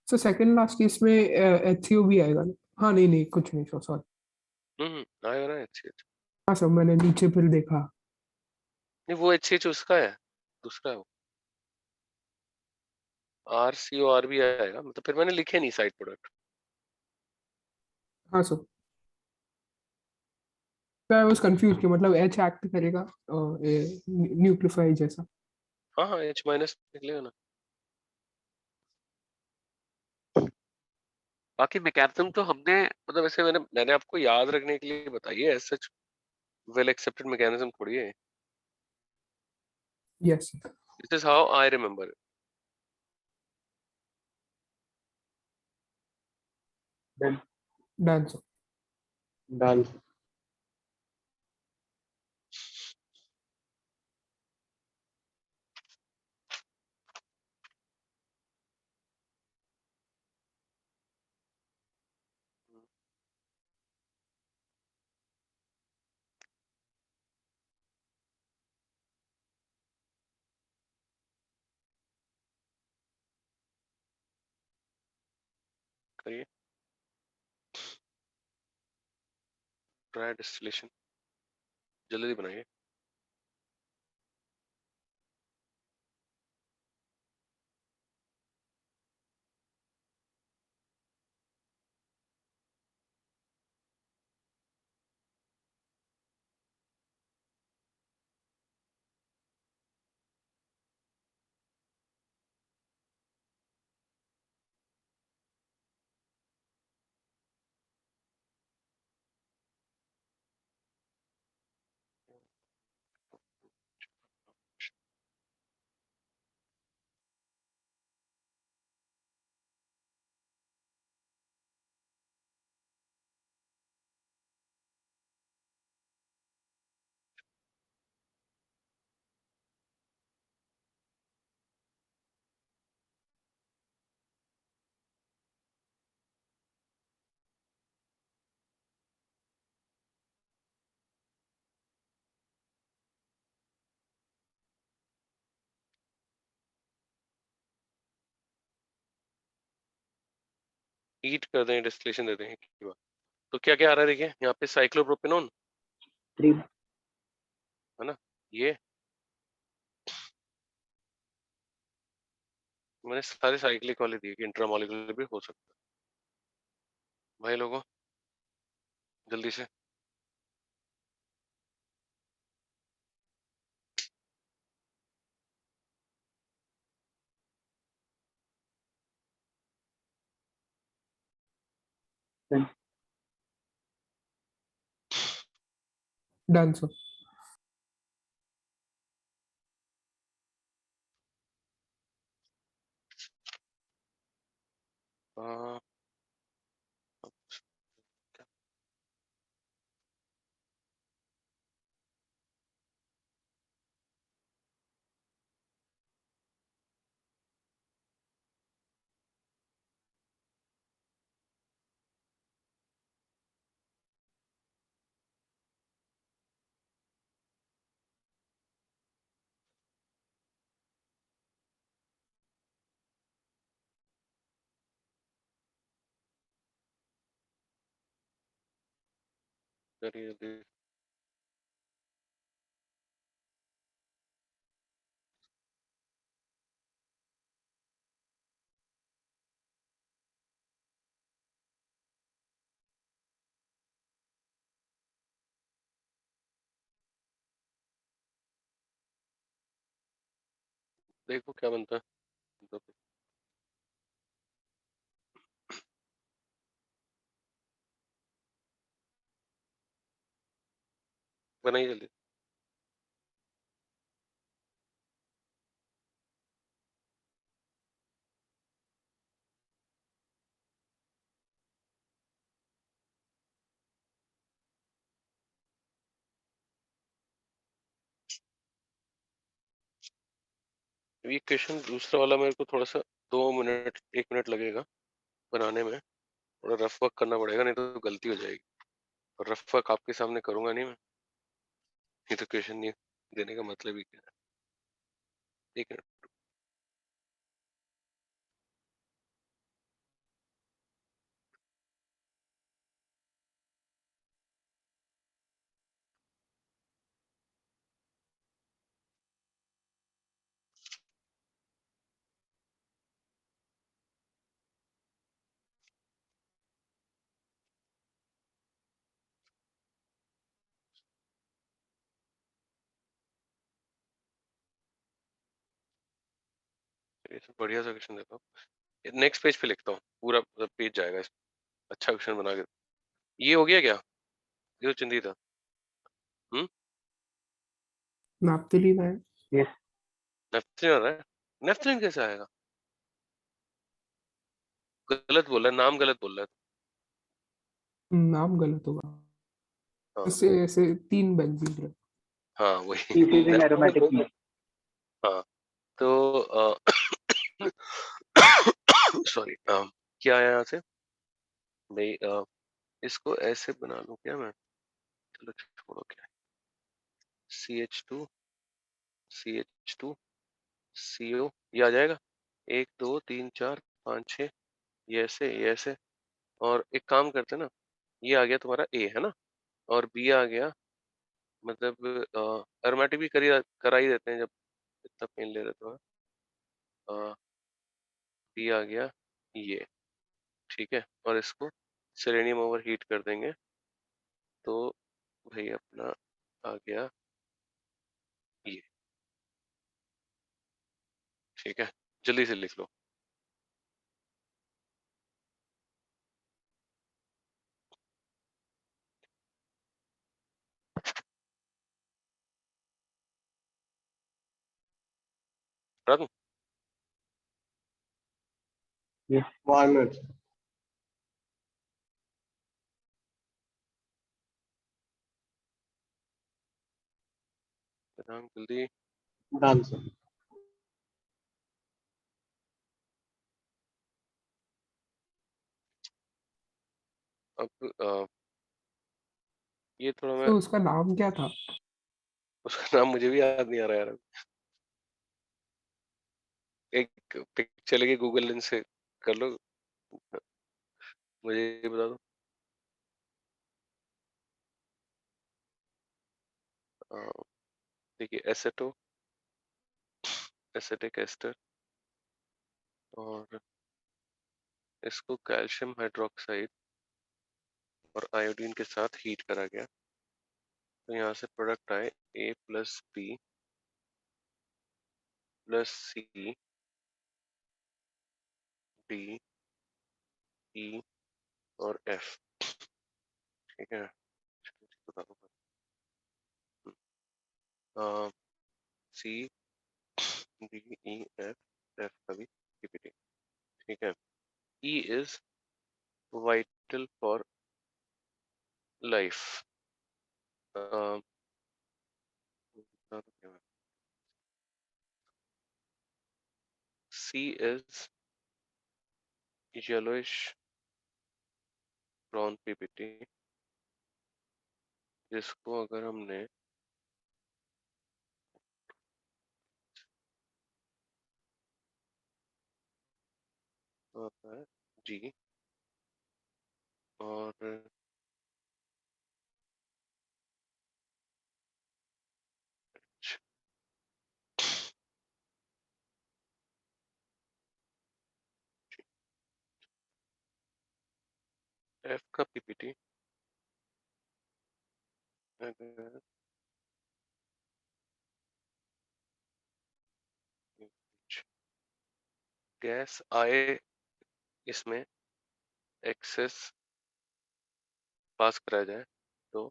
S3: सो सेकंड लास्ट केस में HCO भी आएगा ना? हाँ, नहीं नहीं कुछ नहीं, सो सॉरी।
S1: आएगा ना HCHO।
S3: हाँ सर, मैंने नीचे फिर देखा।
S1: नहीं वो HCHO उसका है, दूसरा है वो। RCOR भी आएगा, मतलब फिर मैंने लिखे नहीं साइड प्रोडक्ट।
S3: हाँ सर, आई वाज कंफ्यूज कि मतलब H एक्ट करेगा न्यूक्लियोफाइल जैसा।
S1: हाँ हाँ H माइनस निकलेगा ना। बाकी मैकेनिज्म तो हमने मतलब ऐसे मैंने आपको याद रखने के लिए बताई है, सच वेल एक्सेप्टेड मैकेनिज्म थोड़ी है।
S3: Yes.
S1: This is how I remember.
S2: done,
S3: done sir.
S2: done.
S1: करिए ड्राई डिस्टिलेशन, जल्दी बनाइए। हीट कर दें, डिस्टिलेशन दे दें एक ही बार। तो क्या क्या आ रहा है देखिए यहाँ पे, साइक्लोप्रोपेनॉन
S2: 3
S1: है ना, ये मैंने सारे साइक्लिक वाले दिए कि इंट्रामोलिकुलर भी हो सकता है। भाई लोगों जल्दी से,
S3: डन सर।
S1: आ, करिए जल्दी। देखो क्या बनता है, तो बनाइए जल्दी। ये क्वेश्चन दूसरा वाला मेरे को थोड़ा सा 2 मिनट 1 मिनट लगेगा बनाने में, थोड़ा रफ वर्क करना पड़ेगा नहीं तो गलती हो जाएगी। और रफ वर्क आपके सामने करूंगा नहीं मैं, ये तो क्वेश्चन नहीं देने का मतलब ही क्या है। एक मिनट, ये सब बढ़िया सा क्वेश्चन देता हूँ, नेक्स्ट पेज पे लिखता हूँ, पूरा पेज जाएगा इस, अच्छा क्वेश्चन बना के। ये हो गया क्या, ये तो चिंती था। हम्म,
S3: नैप्थलीन है।
S2: यस
S1: नेफ्थलीन आ रहा है, नेफ्थलीन कैसे आएगा, गलत बोल रहा है, नाम गलत बोल रहा
S3: नाम गलत होगा।
S1: है। हाँ
S3: ऐसे ऐसे 3 बेंजीन है।
S1: हाँ वही
S2: इंक्रीजिंग
S1: नेफ्थलीन।
S2: एरोमेटिक हीट
S1: हाँ तो सॉरी, क्या आया यहाँ से भाई, इसको ऐसे बना लूं क्या मैं, चलो छोड़ो, क्या CH2 CH2 CO, ये आ जाएगा 1 2 3 4 5 6, ये ऐसे ये ऐसे, और एक काम करते हैं ना, ये आ गया तुम्हारा ए है ना, और बी आ गया, मतलब एरोमेटिक भी करा ही देते हैं जब इतना पेन ले रहे तो। बी आ गया ये, ठीक है, और इसको सेलेनियम ओवर हीट कर देंगे, तो भाई अपना आ गया ये, ठीक है, जल्दी से लिख लो। बता दूं?
S2: ये 1 minute.
S1: जल्दी।
S2: Done, sir.
S1: अब ये थोड़ा मैं,
S3: तो उसका नाम क्या था?
S1: उसका नाम मुझे भी याद नहीं आ रहा यार। एक पिक्चर लेके गूगल लेंस से कर लो, मुझे ये बता दो। अ, देखिए, एसेटो, एसेटिक एस्टर, और इसको कैल्शियम हाइड्रोक्साइड और आयोडीन के साथ हीट करा गया, तो यहाँ से प्रोडक्ट आए A plus B plus C D E और एफ, ठीक है, बता दो। C D E F, F का भी पीपीटी, ठीक है। E is vital for life, C is yellowish brown PPT, जिसको अगर हमने होता है जी, और एफ का पीपीटी अगर गैस आए इसमें, एक्सेस पास कराया जाए, तो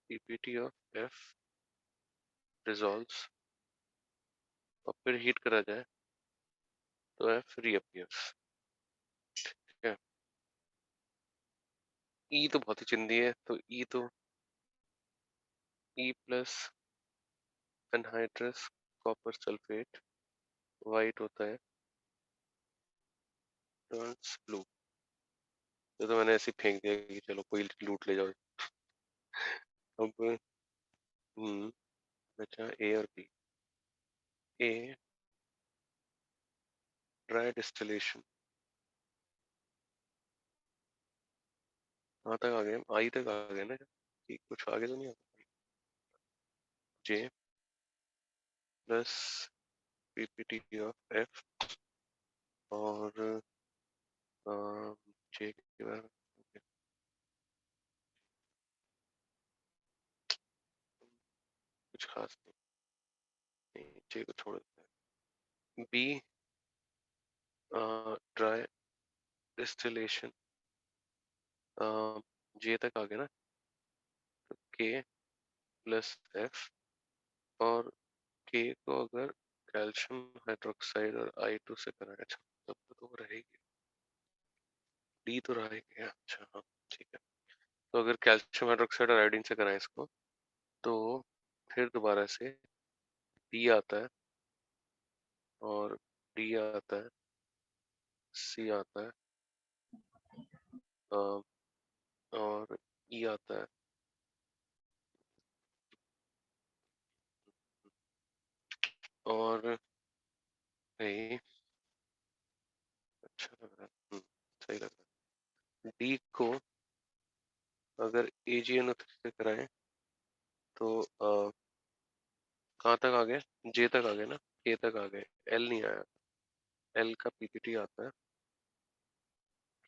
S1: पीपीटी ऑफ एफ डिसॉल्व्स, और फिर हीट करा जाए तो एफ रीअपियर्स, ठीक है। ई तो बहुत ही चिंदी है, तो ई तो E plus anhydrous copper sulphate, white होता है, टर्न्स ब्लू। तो मैंने ऐसे ही फेंक दिया कि चलो कोई लूट ले जाओ। अब बचा ए और बी। ए ड्राई डिस्टिलेशन, कहाँ तक आ गए, आई तक आ गए ना, कि कुछ आगे तो नहीं आ। जे प्लस पीपीटी ऑफ एफ, और जे के बाद कुछ खास नहीं, जे को छोड़ देते हैं। बी ड्राई डिस्टिलेशन, जे तक आ गया ना, तो के प्लस एफ, और के को अगर कैल्शियम हाइड्रोक्साइड और I2 से कराया, अच्छा तब तो वो रहेगी, डी तो रहेगी, अच्छा हाँ, ठीक है। तो अगर कैल्शियम हाइड्रोक्साइड और आयोडीन से कराएं इसको, तो फिर दोबारा से बी आता है, और डी आता है, सी आता है, अ, और ई आता है, और नहीं, अच्छा लग रहा है, सही लग रहा है। डी को अगर AGNO3 से कराएं तो कहाँ तक आ गए? जे तक आ गए ना, के तक आ गए, एल नहीं आया। एल का PPT आता है,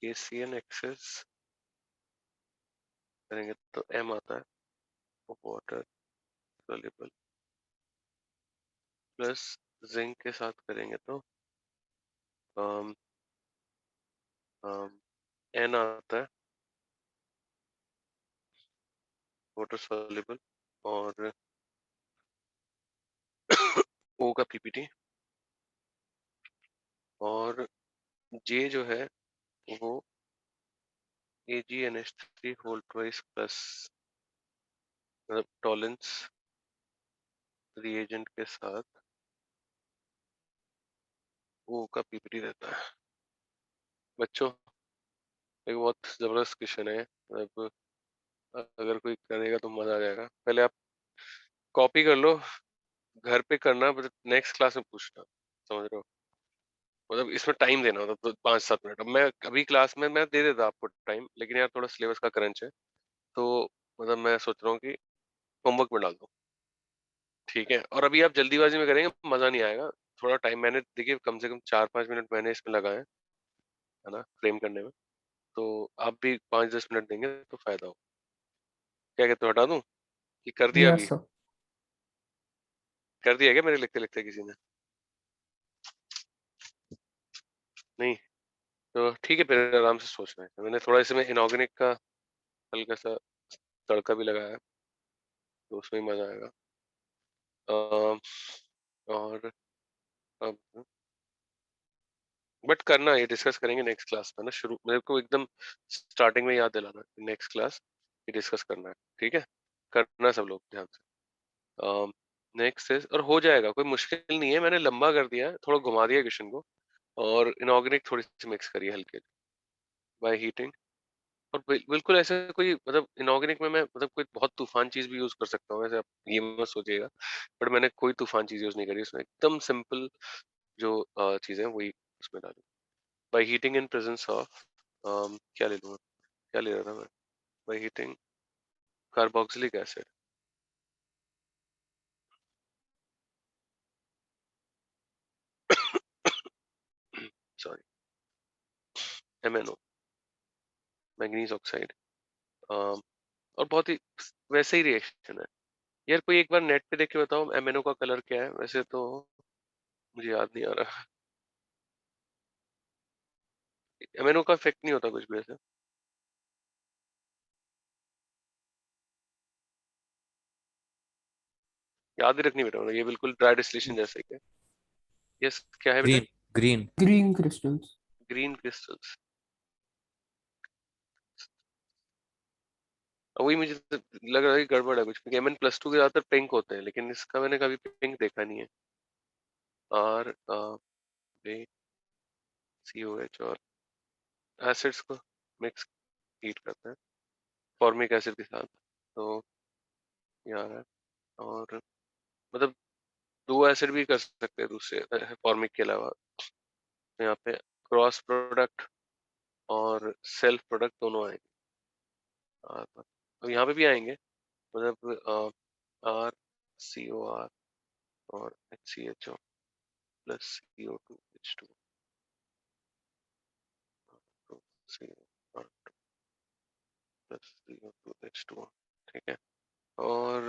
S1: KCN एक्सेस करेंगे तो M आता है, वाटर सोल्यूबल, प्लस जिंक के साथ करेंगे तो N आता है, वाटर सोल्यूबल, और O का PPT, और जे जो है वो AgNH3 होल ट्वाइस प्लस मतलब टॉलेंस रिएजेंट के साथ O का PPT रहता है। बच्चों एक बहुत जबरदस्त क्वेश्चन है, मतलब अगर कोई करेगा तो मजा आ जाएगा। पहले आप कॉपी कर लो, घर पे करना, मतलब नेक्स्ट क्लास में पूछना, समझ रहे हो? मतलब इसमें टाइम देना, मतलब तो 5-7 मिनट। अब मैं अभी क्लास में मैं दे देता आपको टाइम, लेकिन यार थोड़ा सिलेबस का क्रंच है, तो मतलब मैं सोच रहा हूँ कि होमवर्क में डाल दूँ, ठीक है? और अभी आप जल्दीबाजी में करेंगे मजा नहीं आएगा। थोड़ा टाइम मैंने देखिए कम से कम 4-5 मिनट मैंने इसमें लगाए हैं, है ना, फ्रेम करने में। तो आप भी 5-10 मिनट देंगे तो फायदा हो। क्या कहते हो, हटा दूं कि कर दिया?
S3: यस
S1: अभी
S3: सर।
S1: कर दिया क्या मेरे लिखते लिखते किसी ने? नहीं? तो ठीक है, फिर आराम से सोचना है। मैंने थोड़ा इसमें इनऑर्गेनिक का हल्का सा तड़का भी लगाया है, तो उसमें ही मजा आएगा। अम, और अब बट करना, ये डिस्कस करेंगे नेक्स्ट क्लास में ना। शुरू मेरे को एकदम स्टार्टिंग में याद दिलाना, नेक्स्ट क्लास ये डिस्कस करना है, ठीक है? करना सब लोग ध्यान से। नेक्स्ट इज, और हो जाएगा, कोई मुश्किल नहीं है। मैंने लंबा कर दिया है, थोड़ा घुमा दिया क्वेश्चन को, और इनऑर्गेनिक थोड़ी सी मिक्स करी है हल्के, बाय हीटिंग। और बिल्कुल ऐसे कोई मतलब इनऑर्गेनिक में मैं मतलब कोई बहुत तूफान चीज भी यूज कर सकता हूँ, ऐसे आप ये मत सोचिएगा। बट मैंने कोई तूफान चीज यूज नहीं करी उसमें, एकदम सिंपल जो चीजें वही उसमें डाली। By heating in presence of क्या ले लूँगा, क्या ले रहा था मैं? By heating carboxylic acid, sorry, MnO, manganese oxide. और बहुत ही वैसे ही रिएक्शन है यार। कोई एक बार नेट पे देख के बताओ MnO का कलर क्या है? वैसे तो मुझे याद नहीं आ रहा। MnO का इफेक्ट नहीं होता कुछ भी ऐसे, याद ही रखनी बेटा, ये बिल्कुल ड्राई डिस्टिलेशन जैसे ही है। यस, क्या है बेटा?
S4: Green green
S3: green crystals.
S1: Green crystals. वही मुझे तो लग रहा है कि गड़बड़ है कुछ, क्योंकि Mn+2 के ज्यादातर पिंक होते हैं, लेकिन इसका मैंने कभी पिंक देखा नहीं है। आर COH और एसिड्स को मिक्स हीट करते हैं फॉर्मिक एसिड के साथ, तो ये आ रहा है। और मतलब दो एसिड भी कर सकते हैं दूसरे फॉर्मिक के अलावा, तो यहाँ पे क्रॉस प्रोडक्ट और सेल्फ प्रोडक्ट दोनों आएंगे आर पर। तो यहाँ पे भी आएंगे, मतलब RCOR और HCHO प्लस CO2H2 तो CO प्लस CO2H2, ठीक है? और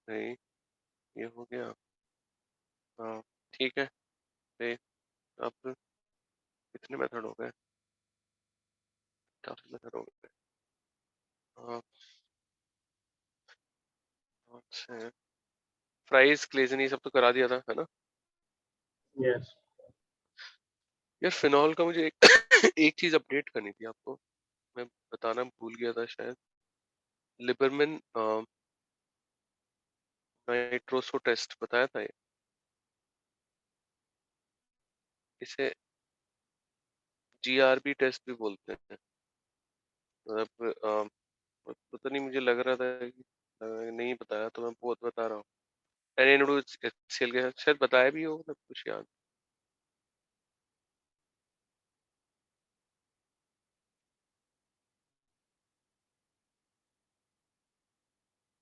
S1: नहीं, ये हो गया। हाँ, ठीक है। ये अब कितने मेथड हो गए? काफी मेथड हो गए। हाँ, अच्छा, फ्राइज क्लेजन ये सब तो करा दिया था, है ना?
S2: Yes.
S1: यार फिनॉल का मुझे एक, एक चीज अपडेट करनी थी आपको, मैं बताना भूल गया था शायद। लिबरमैन नाइट्रोसो टेस्ट बताया था ये, इसे GRB टेस्ट भी बोलते हैं। मतलब पता नहीं, मुझे लग रहा था कि नहीं बताया, तो मैं बहुत बता रहा हूँ। NaNO2HCl के साथ शायद बताया भी हो, मतलब कुछ याद।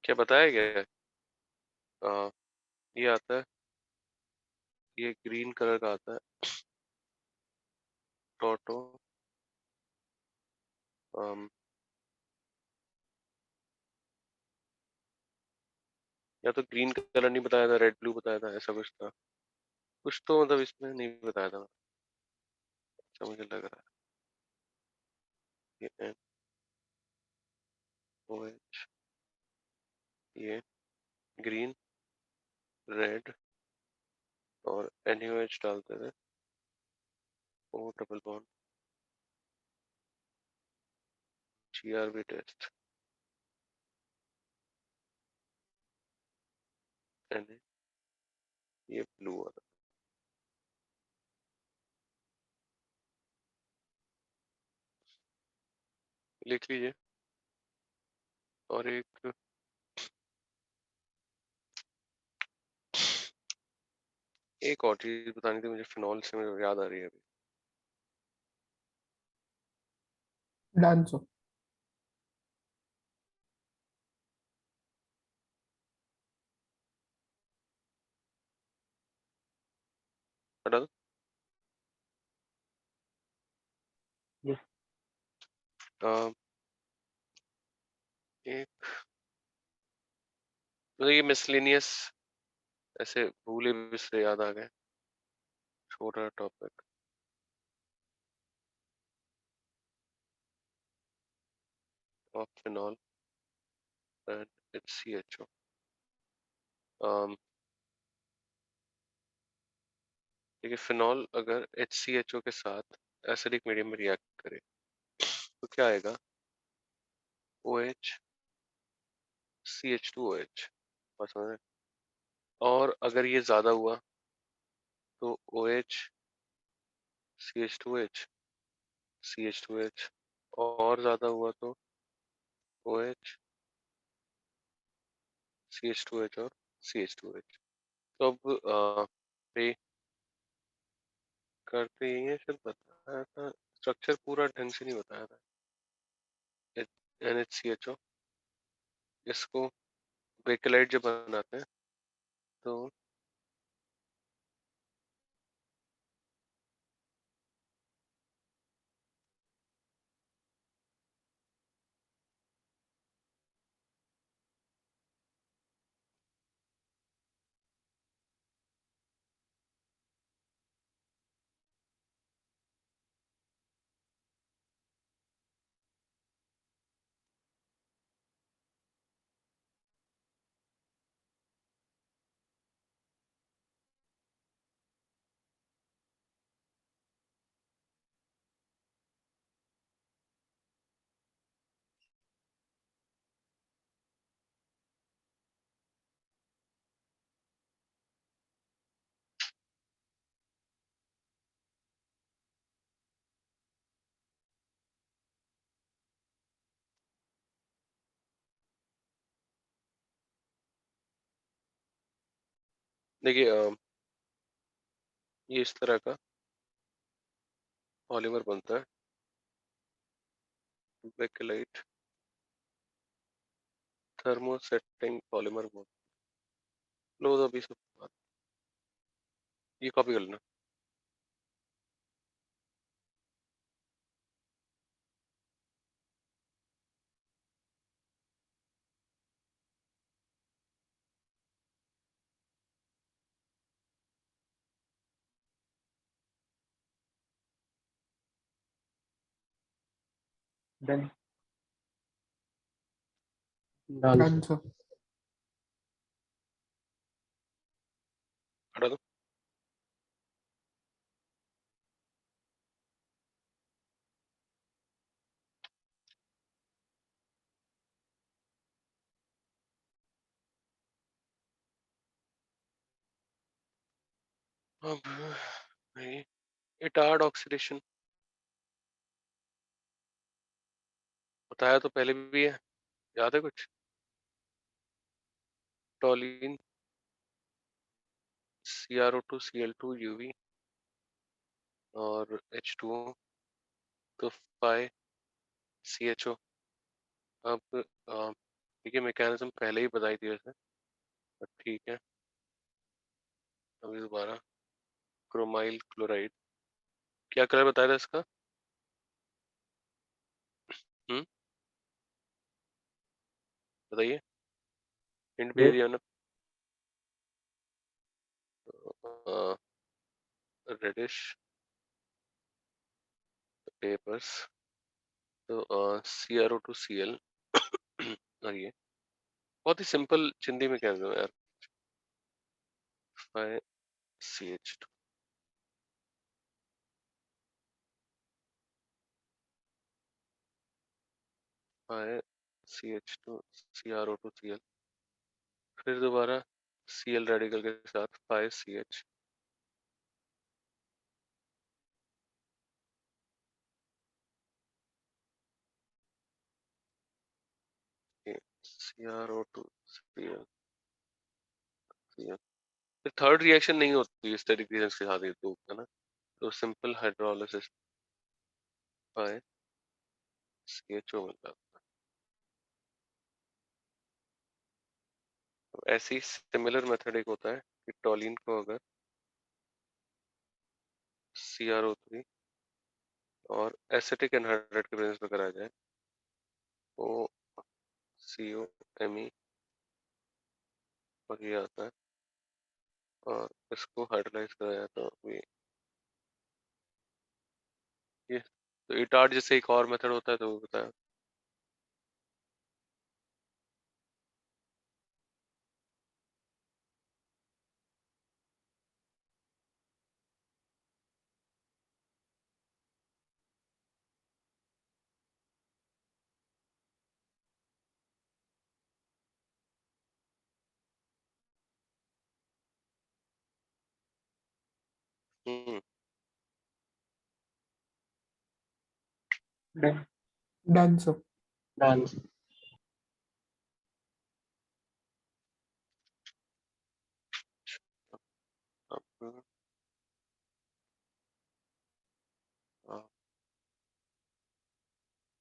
S1: क्या बताया गया है? ये आता है, ये ग्रीन कलर का आता है, टोटो। या तो ग्रीन कलर नहीं बताया था, रेड ब्लू बताया था, ऐसा कुछ था। कुछ तो मतलब इसमें नहीं बताया था, ऐसा मुझे लग रहा है। ये NOH, ये ग्रीन, रेड और NaOH डालते थे, O double bond, GRB test, Na, ये ब्लू वाला लिख लीजिए। और एक और चीज बतानी थी मुझे, फिनॉल से मुझे याद आ रही है अभी।
S3: Done sir.
S1: हटा दो।
S2: Yes.
S1: एक मतलब ये मिसलेनियस, ऐसे भूले बिसरे याद आ गए, छोटा topic. Of phenol and it's CHO। देखिए, फिनॉल अगर HCHO के साथ एसिडिक मीडियम में रिएक्ट करे तो क्या आएगा? OH CH2OH। बात समझ रहे हैं? और अगर ये ज्यादा हुआ तो OH CH2H CH2H, और ज्यादा हुआ तो OH CH2H और CH2H। तो अब पे करते यही है, शायद बताया था, स्ट्रक्चर पूरा ढंग से नहीं बताया था। NHCHO, इसको बेकेलाइट जब बनाते हैं तो देखिए, ये इस तरह का पॉलीमर बनता है, बेकेलाइट थर्मोसेटिंग पॉलीमर बोल लो। तो अभी सब ये कॉपी कर लेना।
S2: Done. Done,
S3: done
S2: sir.
S3: Sir.
S1: हटा दो। अब नहीं, इटार्ड ऑक्सीडेशन बताया तो पहले भी है, याद है कुछ? टॉलिन CrO2 Cl2 UV और H2O, तो 5 CHO। अब ठीक है, मैकेनिज्म पहले ही बताई थी वैसे, बट ठीक है। अभी दोबारा क्रोमाइल क्लोराइड, क्या कलर बताया था इसका? हम्म, बताइए, हिंट भी दे
S2: रेड
S1: दिया ना। रेडिश पेपर्स, तो CrO2Cl और ये बहुत ही सिंपल चिंदी मैकेनिज्म है यार। 5CH2, 5CH2 CrO2Cl, फिर दोबारा Cl रेडिकल के साथ 5CH, CrO2Cl, Cl। फिर थर्ड रिएक्शन नहीं होती इस तरीके से इसके साथ, ये तो है ना। तो सिंपल हाइड्रोलिसिस 5CHO मिलता है। तो ऐसी सिमिलर मेथड एक होता है कि टॉलिन को अगर CrO3 और एसिटिक एनहाइड्राइड के प्रेजेंस में कराया जाए, तो COMe और ये आता है, और इसको हाइड्रोलाइज कराया जाए तो ये तो इटार्ड जैसे एक और मेथड होता है, तो वो बताया। हम्म,
S3: डन सर।
S2: डांस
S1: अब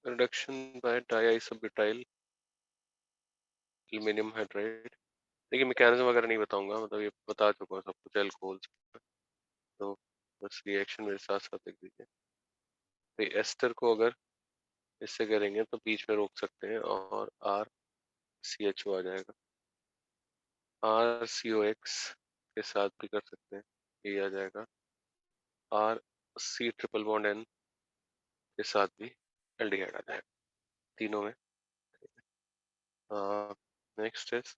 S1: रिडक्शन बाय डाइआइसोब्यूटाइल एल्युमिनियम हाइड्राइड। देखिए मैकेनिज्म वगैरह नहीं बताऊंगा, मतलब ये बता चुका हूँ सब कुछ अल्कोहल, तो बस रिएक्शन मेरे साथ साथ लिख दीजिए। तो एस्टर को अगर इससे करेंगे तो बीच में रोक सकते हैं और RCHO आ जाएगा। RCOX के साथ भी कर सकते हैं, ये आ जाएगा। RC ट्रिपल बॉन्ड N के साथ भी एल्डिहाइड आ जाएगा, तीनों में। Next is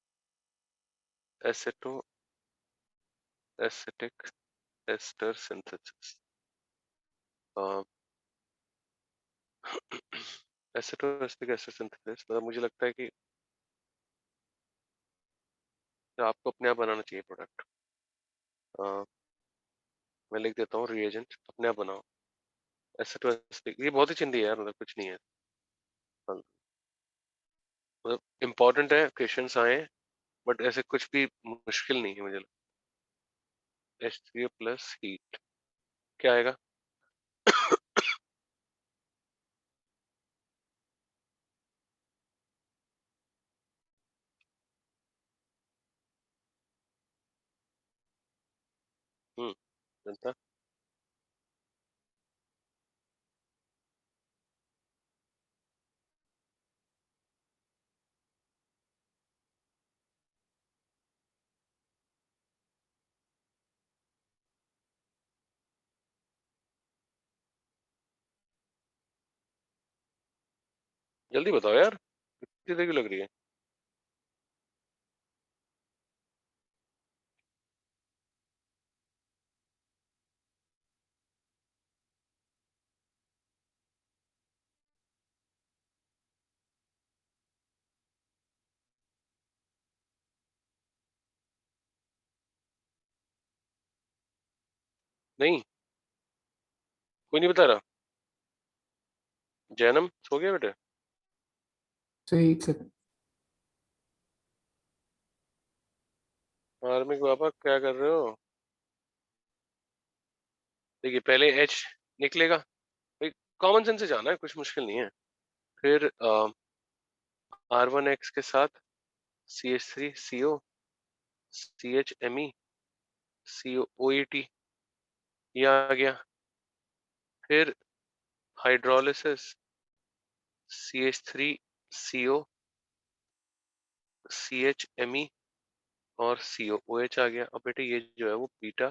S1: aceto acetic ester synthesis. Aceto acetic ester synthesis, मतलब मुझे लगता है कि आपको अपने आप बनाना चाहिए प्रोडक्ट। मैं लिख देता हूँ, रिएजेंट अपने आप बनाओ। एसेटो एसिटिक, ये बहुत ही चिंदी है यार, मतलब कुछ नहीं है। हाँ, मतलब इम्पोर्टेंट है, क्वेश्चंस आए, बट ऐसे कुछ भी मुश्किल नहीं है मुझे लगता। H3O प्लस हीट, क्या आएगा? जनता, जल्दी बताओ यार, कितनी देर की लग रही है? नहीं, कोई नहीं बता रहा। जैनम सो गया बेटे?
S3: सही, एक सेकंड।
S1: आर्मिक बाबा क्या कर रहे हो? देखिए पहले H निकलेगा, कॉमन सेंस से जाना है, कुछ मुश्किल नहीं है। फिर R1X के साथ CH3CO CHMe COOET, ये आ गया। फिर हाइड्रोलिसिस CH3CO CHMe और COOH आ गया। अब बेटे ये जो है वो बीटा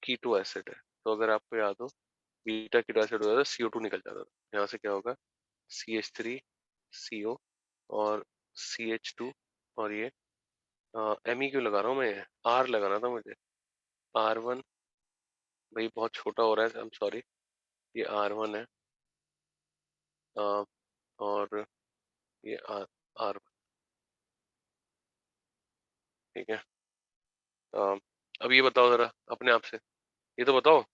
S1: कीटो एसिड है, तो अगर आपको याद हो बीटा कीटो एसिड हो जाता है CO2 निकल जाता था। यहाँ से क्या होगा CH3CO और CH2 और ये Me क्यों लगा रहा हूँ मैं, R लगाना था मुझे। R1 भाई बहुत छोटा हो रहा है, आई एम सॉरी, ये R1 है और ये R1, ठीक है। अब ये बताओ जरा अपने आप से, ये तो बताओ।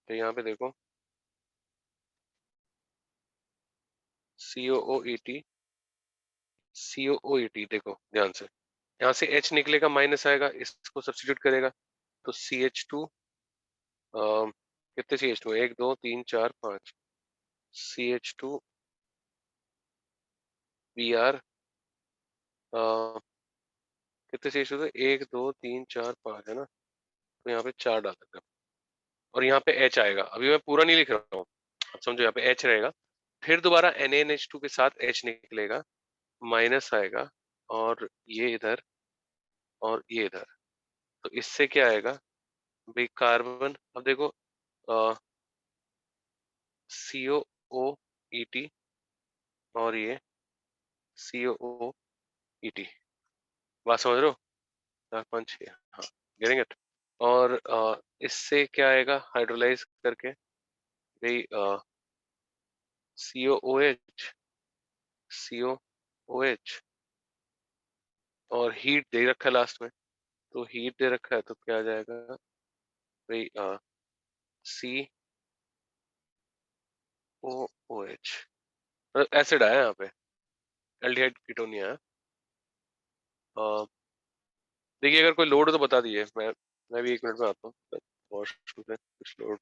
S1: तो यहाँ पे देखो COOET COOET, देखो ध्यान से, यहाँ से H निकलेगा माइनस आएगा, इसको सब्स्टिट्यूट करेगा तो CH2, कितने CH2, 1 2 3 4 5, CH2 Br, कितने CH2 थे, 1 2 3 4 5 है ना, तो यहाँ पे 4 डाल देगा और यहाँ पे H आएगा। अभी मैं पूरा नहीं लिख रहा हूँ, अब समझो, यहाँ पे H रहेगा, फिर दोबारा NaNH2 के साथ H निकलेगा, माइनस आएगा और ये इधर और ये इधर, तो इससे क्या आएगा भाई, कार्बन। अब देखो COOET और ये COOET, बात समझ रहे हो, 4 5 6, हाँ, गेटिंग इट। और इससे क्या आएगा हाइड्रोलाइज करके भाई, COOH COOH और हीट दे रखा है लास्ट में, तो हीट दे रखा है तो क्या आ जाएगा भाई, COOH, एसिड आया यहाँ पे, एल्डिहाइड कीटोन नहीं आया। देखिए अगर कोई लोड हो तो बता दीजिए, मैं भी 1 मिनट में आता हूँ वॉशरूम से, कुछ लोड।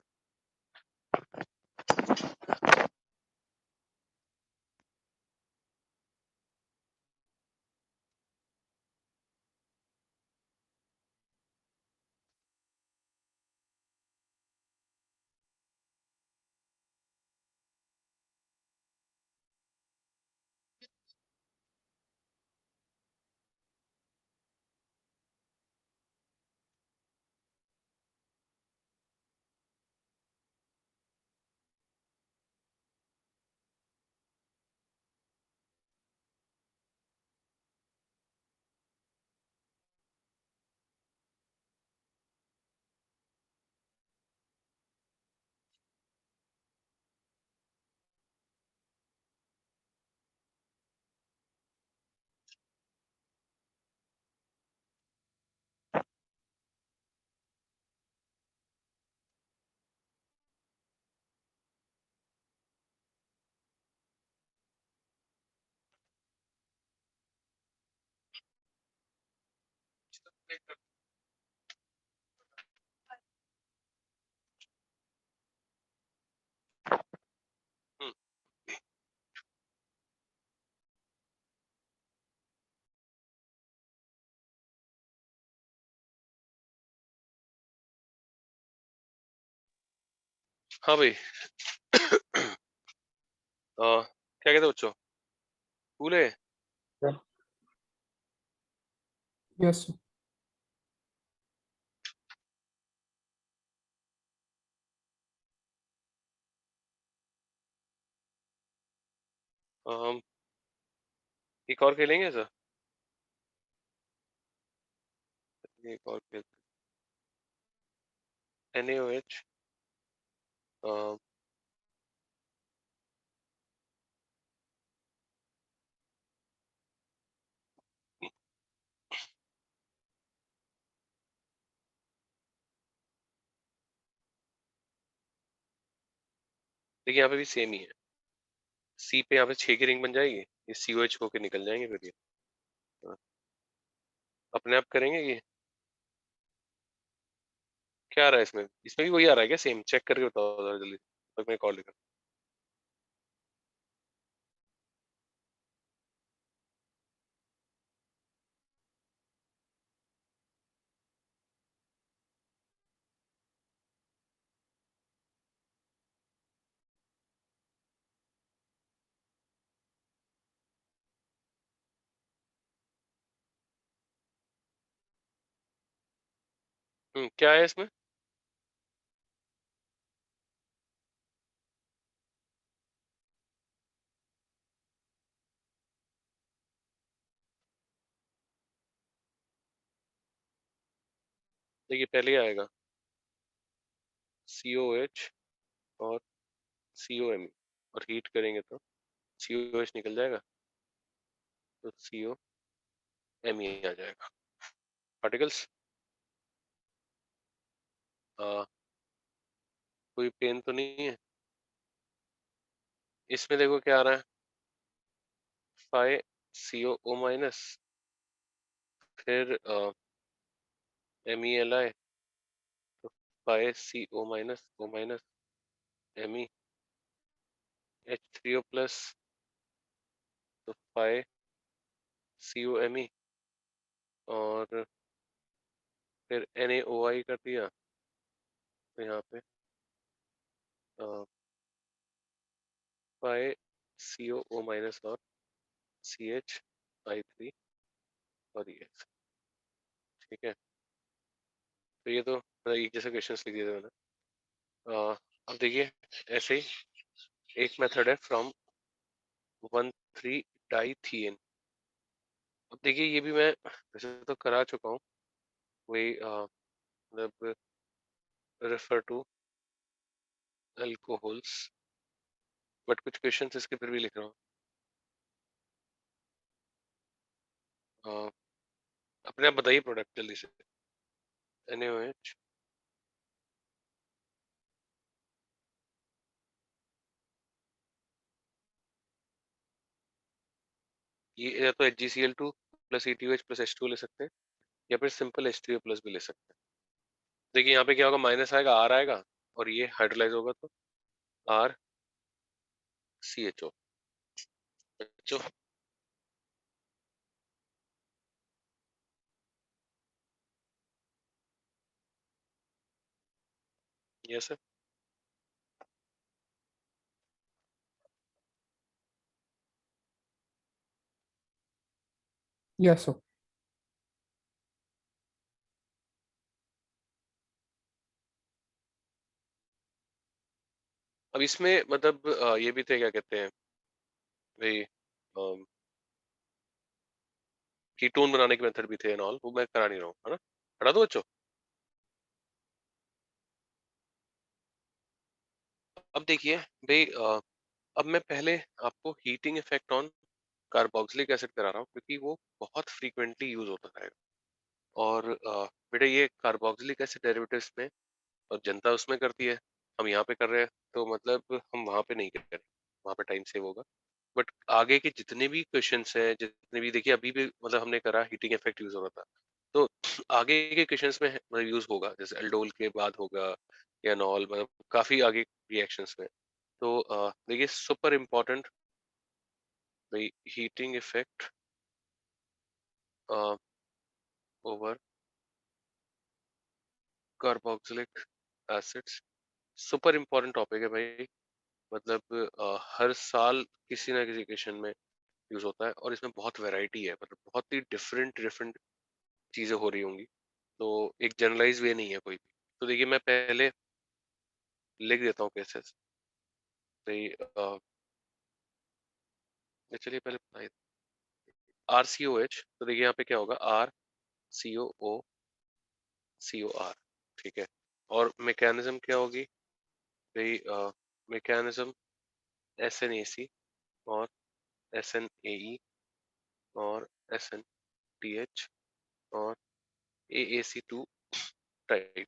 S1: हम्म, हाँ भाई। क्या कहते हो बच्चों, कूल है।
S3: यस। हम एक और खेलेंगे सर, एक और खेलते हैं, NaOH। देखिए यहाँ पे भी सेम ही है, C पे यहाँ पे 6 की रिंग बन जाएगी, ये COH होके निकल जाएंगे फिर ये, हाँ, अपने आप करेंगे ये। क्या आ रहा है इसमें? इसमें भी वही आ रहा है क्या सेम? चेक करके बताओ जरा जल्दी, तब मैं कॉल लेकर। क्या है इसमें? देखिए पहले ही आएगा COH और COMe, और हीट करेंगे तो COH निकल जाएगा, तो COMe आ जाएगा। पार्टिकल्स, कोई पेन तो नहीं है इसमें? देखो क्या आ रहा है, FiCO माइनस, फिर MELI, तो FiCO minus O minus Me, H3O plus, तो FiCOMe, और फिर NaOI कर दिया, तो यहाँ पे FiCO माइनस और CHI3 और ये, ठीक है। तो ये तो मतलब एक जैसे क्वेश्चंस लिख दिए थे मैंने। अब देखिए ऐसे ही एक मेथड है फ्रॉम 1,3-डाइथिएन। अब देखिए ये भी मैं वैसे तो करा चुका हूँ, वही मतलब रेफर टू अल्कोहल्स, बट कुछ क्वेश्चंस इसके फिर भी लिख रहा हूँ। अपने आप बताइए प्रोडक्ट जल्दी से। NaOH, ये या तो HgCl2 plus EtOH plus H2 ले सकते हैं, या फिर सिंपल H3O प्लस भी ले सकते हैं। देखिए यहाँ पे क्या होगा, माइनस आएगा, R आएगा, और ये हाइड्रोलाइज होगा तो RCHO। जो ये सर,
S2: Yes, sir.
S3: अब इसमें मतलब ये भी थे, क्या कहते हैं भाई, कीटोन बनाने के मेथड भी थे एंड ऑल, वो मैं करा नहीं रहा हूँ, है ना। हटा दो बच्चों। अब देखिए भाई, अब मैं पहले आपको heating effect on carboxylic acid करा रहा हूँ, क्योंकि वो बहुत फ्रीक्वेंटली यूज होता है। और बेटा ये कार्बोक्सिलिक एसिड डेरिवेटिव्स में, और जनता उसमें करती है, हम यहाँ पे कर रहे हैं, तो मतलब हम वहाँ पे नहीं कर रहे, वहाँ पे टाइम सेव होगा। बट आगे के जितने भी क्वेश्चंस हैं, जितने भी देखिए अभी भी मतलब हमने करा हीटिंग इफेक्ट यूज हो रहा था, तो आगे के क्वेश्चंस में मतलब यूज होगा, जैसे एल्डोल के बाद होगा या नॉल, मतलब काफी आगे रिएक्शंस में। तो देखिए सुपर इम्पोर्टेंट भाई, heating effect over carboxylic acids, super important topic है भाई। मतलब हर साल किसी ना किसी क्वेश्चन में यूज होता है, और इसमें बहुत वैरायटी है, मतलब बहुत ही डिफरेंट डिफरेंट चीजें हो रही होंगी, तो एक जनरलाइज वे नहीं है कोई भी। तो देखिए मैं पहले लिख देता हूँ केसेस, तो चलिए पहले बताइए। RCOH, तो देखिए यहाँ पे क्या होगा, RCOO COR, ठीक है। और मैकेनिज्म क्या होगी भाई, मैकेनिज्म SNAC और SNAE और SNTH और AAC2 टाइप,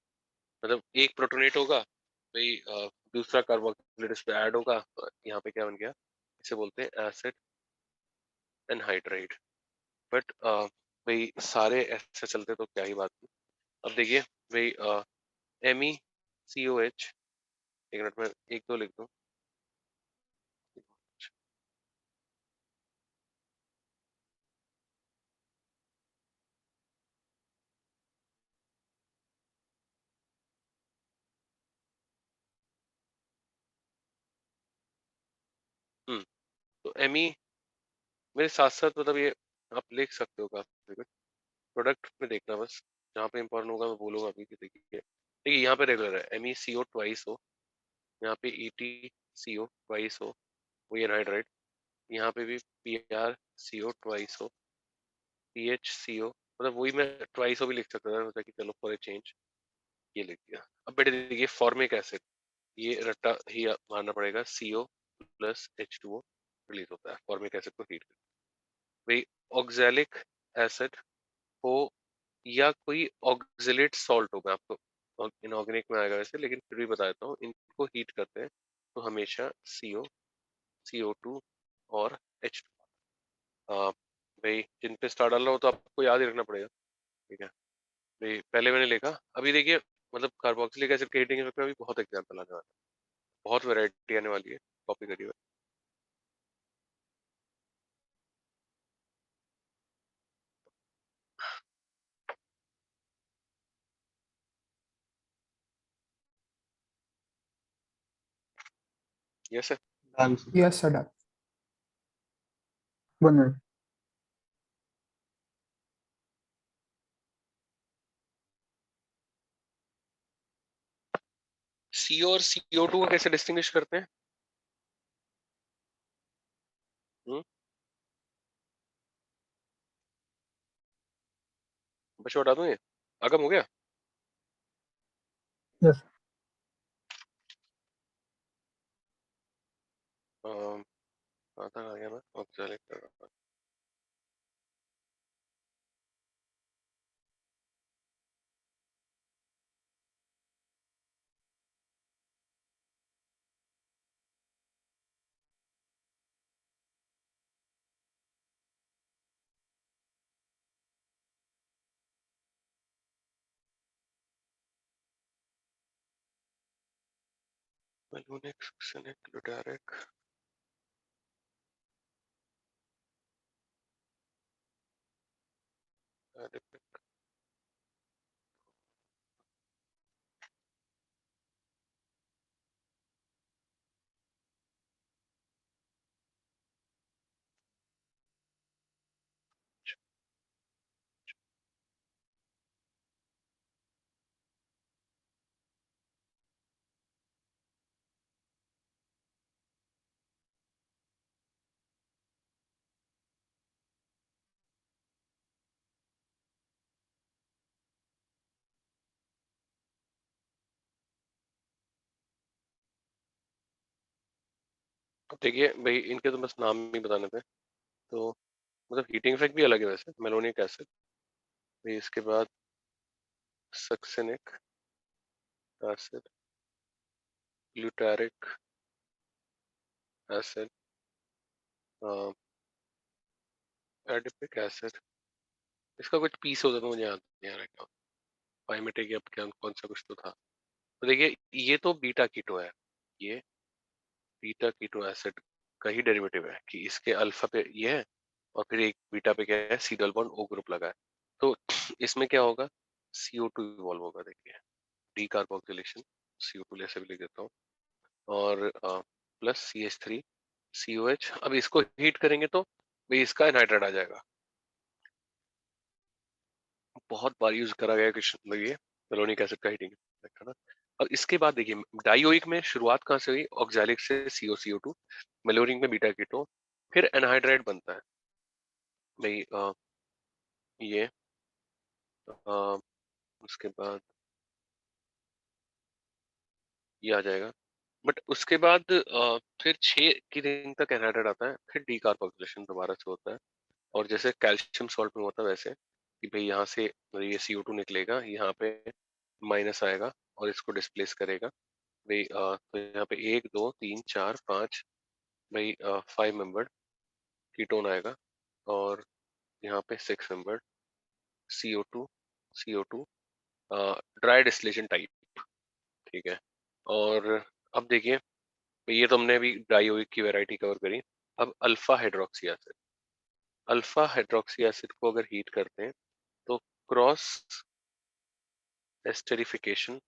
S3: मतलब एक प्रोटोनेट होगा भाई, दूसरा कार्बोक्सिलेट इस पे ऐड होगा, तो यहाँ पे क्या बन गया, इसे बोलते हैं एसिड एनहाइड्राइड। बट भाई सारे ऐसे चलते तो क्या ही बात थी। अब देखिए भाई, MECOH, एक मिनट में एक दो लिख दूं। तो ME मेरे साथ साथ मतलब ये आप लिख सकते हो काफी कुछ। प्रोडक्ट में देखना बस, जहाँ पे इंपॉर्टेंट होगा मैं बोलूंगा अभी कि देखिए देखिए यहाँ पे रेगुलर है MECO ट्वाइस हो, यहाँ पे ETCO ट्वाइस हो, वो एनहाइड्राइड, यहाँ पे भी PrCO ट्वाइस हो, PHCO, मतलब वही मैं ट्वाइस हो भी लिख सकता था, मतलब कि चलो फॉर ए चेंज ये लिख दिया। अब बेटे देखिए फॉर्मिक एसिड, ये रट्टा ही मारना पड़ेगा, CO प्लस H2O रिलीज होता है फॉर्मिक एसिड को हीट करके। भाई ऑक्जेलिक एसिड हो या कोई ऑक्जिलेट सॉल्ट हो, मैं आपको इनऑर्गेनिक में आएगा वैसे, लेकिन फिर भी बता देता हूँ, इनको हीट करते हैं तो हमेशा CO, CO2 और H2। भाई जिन पे स्टार डालना हो तो आपको याद ही रखना पड़ेगा, ठीक है भाई। पहले मैंने लिखा, अभी देखिए मतलब कार्बोक्सिलिक एसिड के हीटिंग इफेक्ट में अभी बहुत एग्जाम्पल आने वाला है, बहुत वैरायटी आने वाली है, कॉपी करिए हुए। Yes sir.
S2: Done.
S4: Yes, sir. Done.
S5: 1 minute.
S3: CO और CO2 को कैसे डिस्टिंग्विश करते हैं? हम्म, बच्चों बता दूं ये आगम हो गया।
S5: Yes.
S3: कहाँ तक आ गया मैं, ऑक्जेलिक कर रहा था। Malonic, succinic, glutaric, adipic। अब देखिए भाई इनके तो बस नाम ही बताने थे, तो मतलब हीटिंग इफेक्ट भी अलग है वैसे। मेलोनिक एसिड, फिर इसके बाद succinic acid, glutaric acid, adipic acid. इसका कुछ पीस होता था, मुझे याद नहीं आ रहा, पाइमेटिक या क्या कौन सा कुछ तो था। तो देखिए ये तो बीटा कीटो है, ये बीटा कीटो एसिड का ही डेरिवेटिव है कि इसके अल्फा पे ये है और फिर एक बीटा पे क्या है, C double bond O group लगा है। तो इसमें क्या होगा, CO2 इवॉल्व होगा। देखिए डी कार्बोक्सिलेशन, CO2 ऐसे भी लिख देता हूँ, और प्लस CH3COH। अब इसको हीट करेंगे तो भाई इसका एनहाइड्राइड आ जाएगा। बहुत बार यूज करा गया क्वेश्चन में ये मेलोनिक एसिड का हीटिंग है ना। और इसके बाद देखिए डाइओइक में शुरुआत कहाँ से हुई, ऑक्सैलिक से CO CO2, मेलोनिक में बीटा कीटो, फिर एनहाइड्राइड बनता है भाई। ये अ, उसके बाद ये आ जाएगा, बट उसके बाद फिर 6 की रिंग तक एनहाइड्राइड आता है, फिर डीकार्बोक्सिलेशन दोबारा से होता है। और जैसे कैल्शियम सॉल्ट में होता है वैसे कि भाई यहाँ से ये CO2 निकलेगा, यहाँ पे माइनस आएगा और इसको डिस्प्लेस करेगा भाई। तो यहाँ पे 1 2 3 4 5 भाई 5 मेंबर्ड कीटोन आएगा, और यहाँ पे 6 membered CO2 CO2 dry distillation type ठीक है। और अब देखिए, ये तो हमने अभी डाइओइक की वैरायटी कवर करी। अब alpha hydroxy acid, alpha hydroxy acid को अगर हीट करते हैं तो cross esterification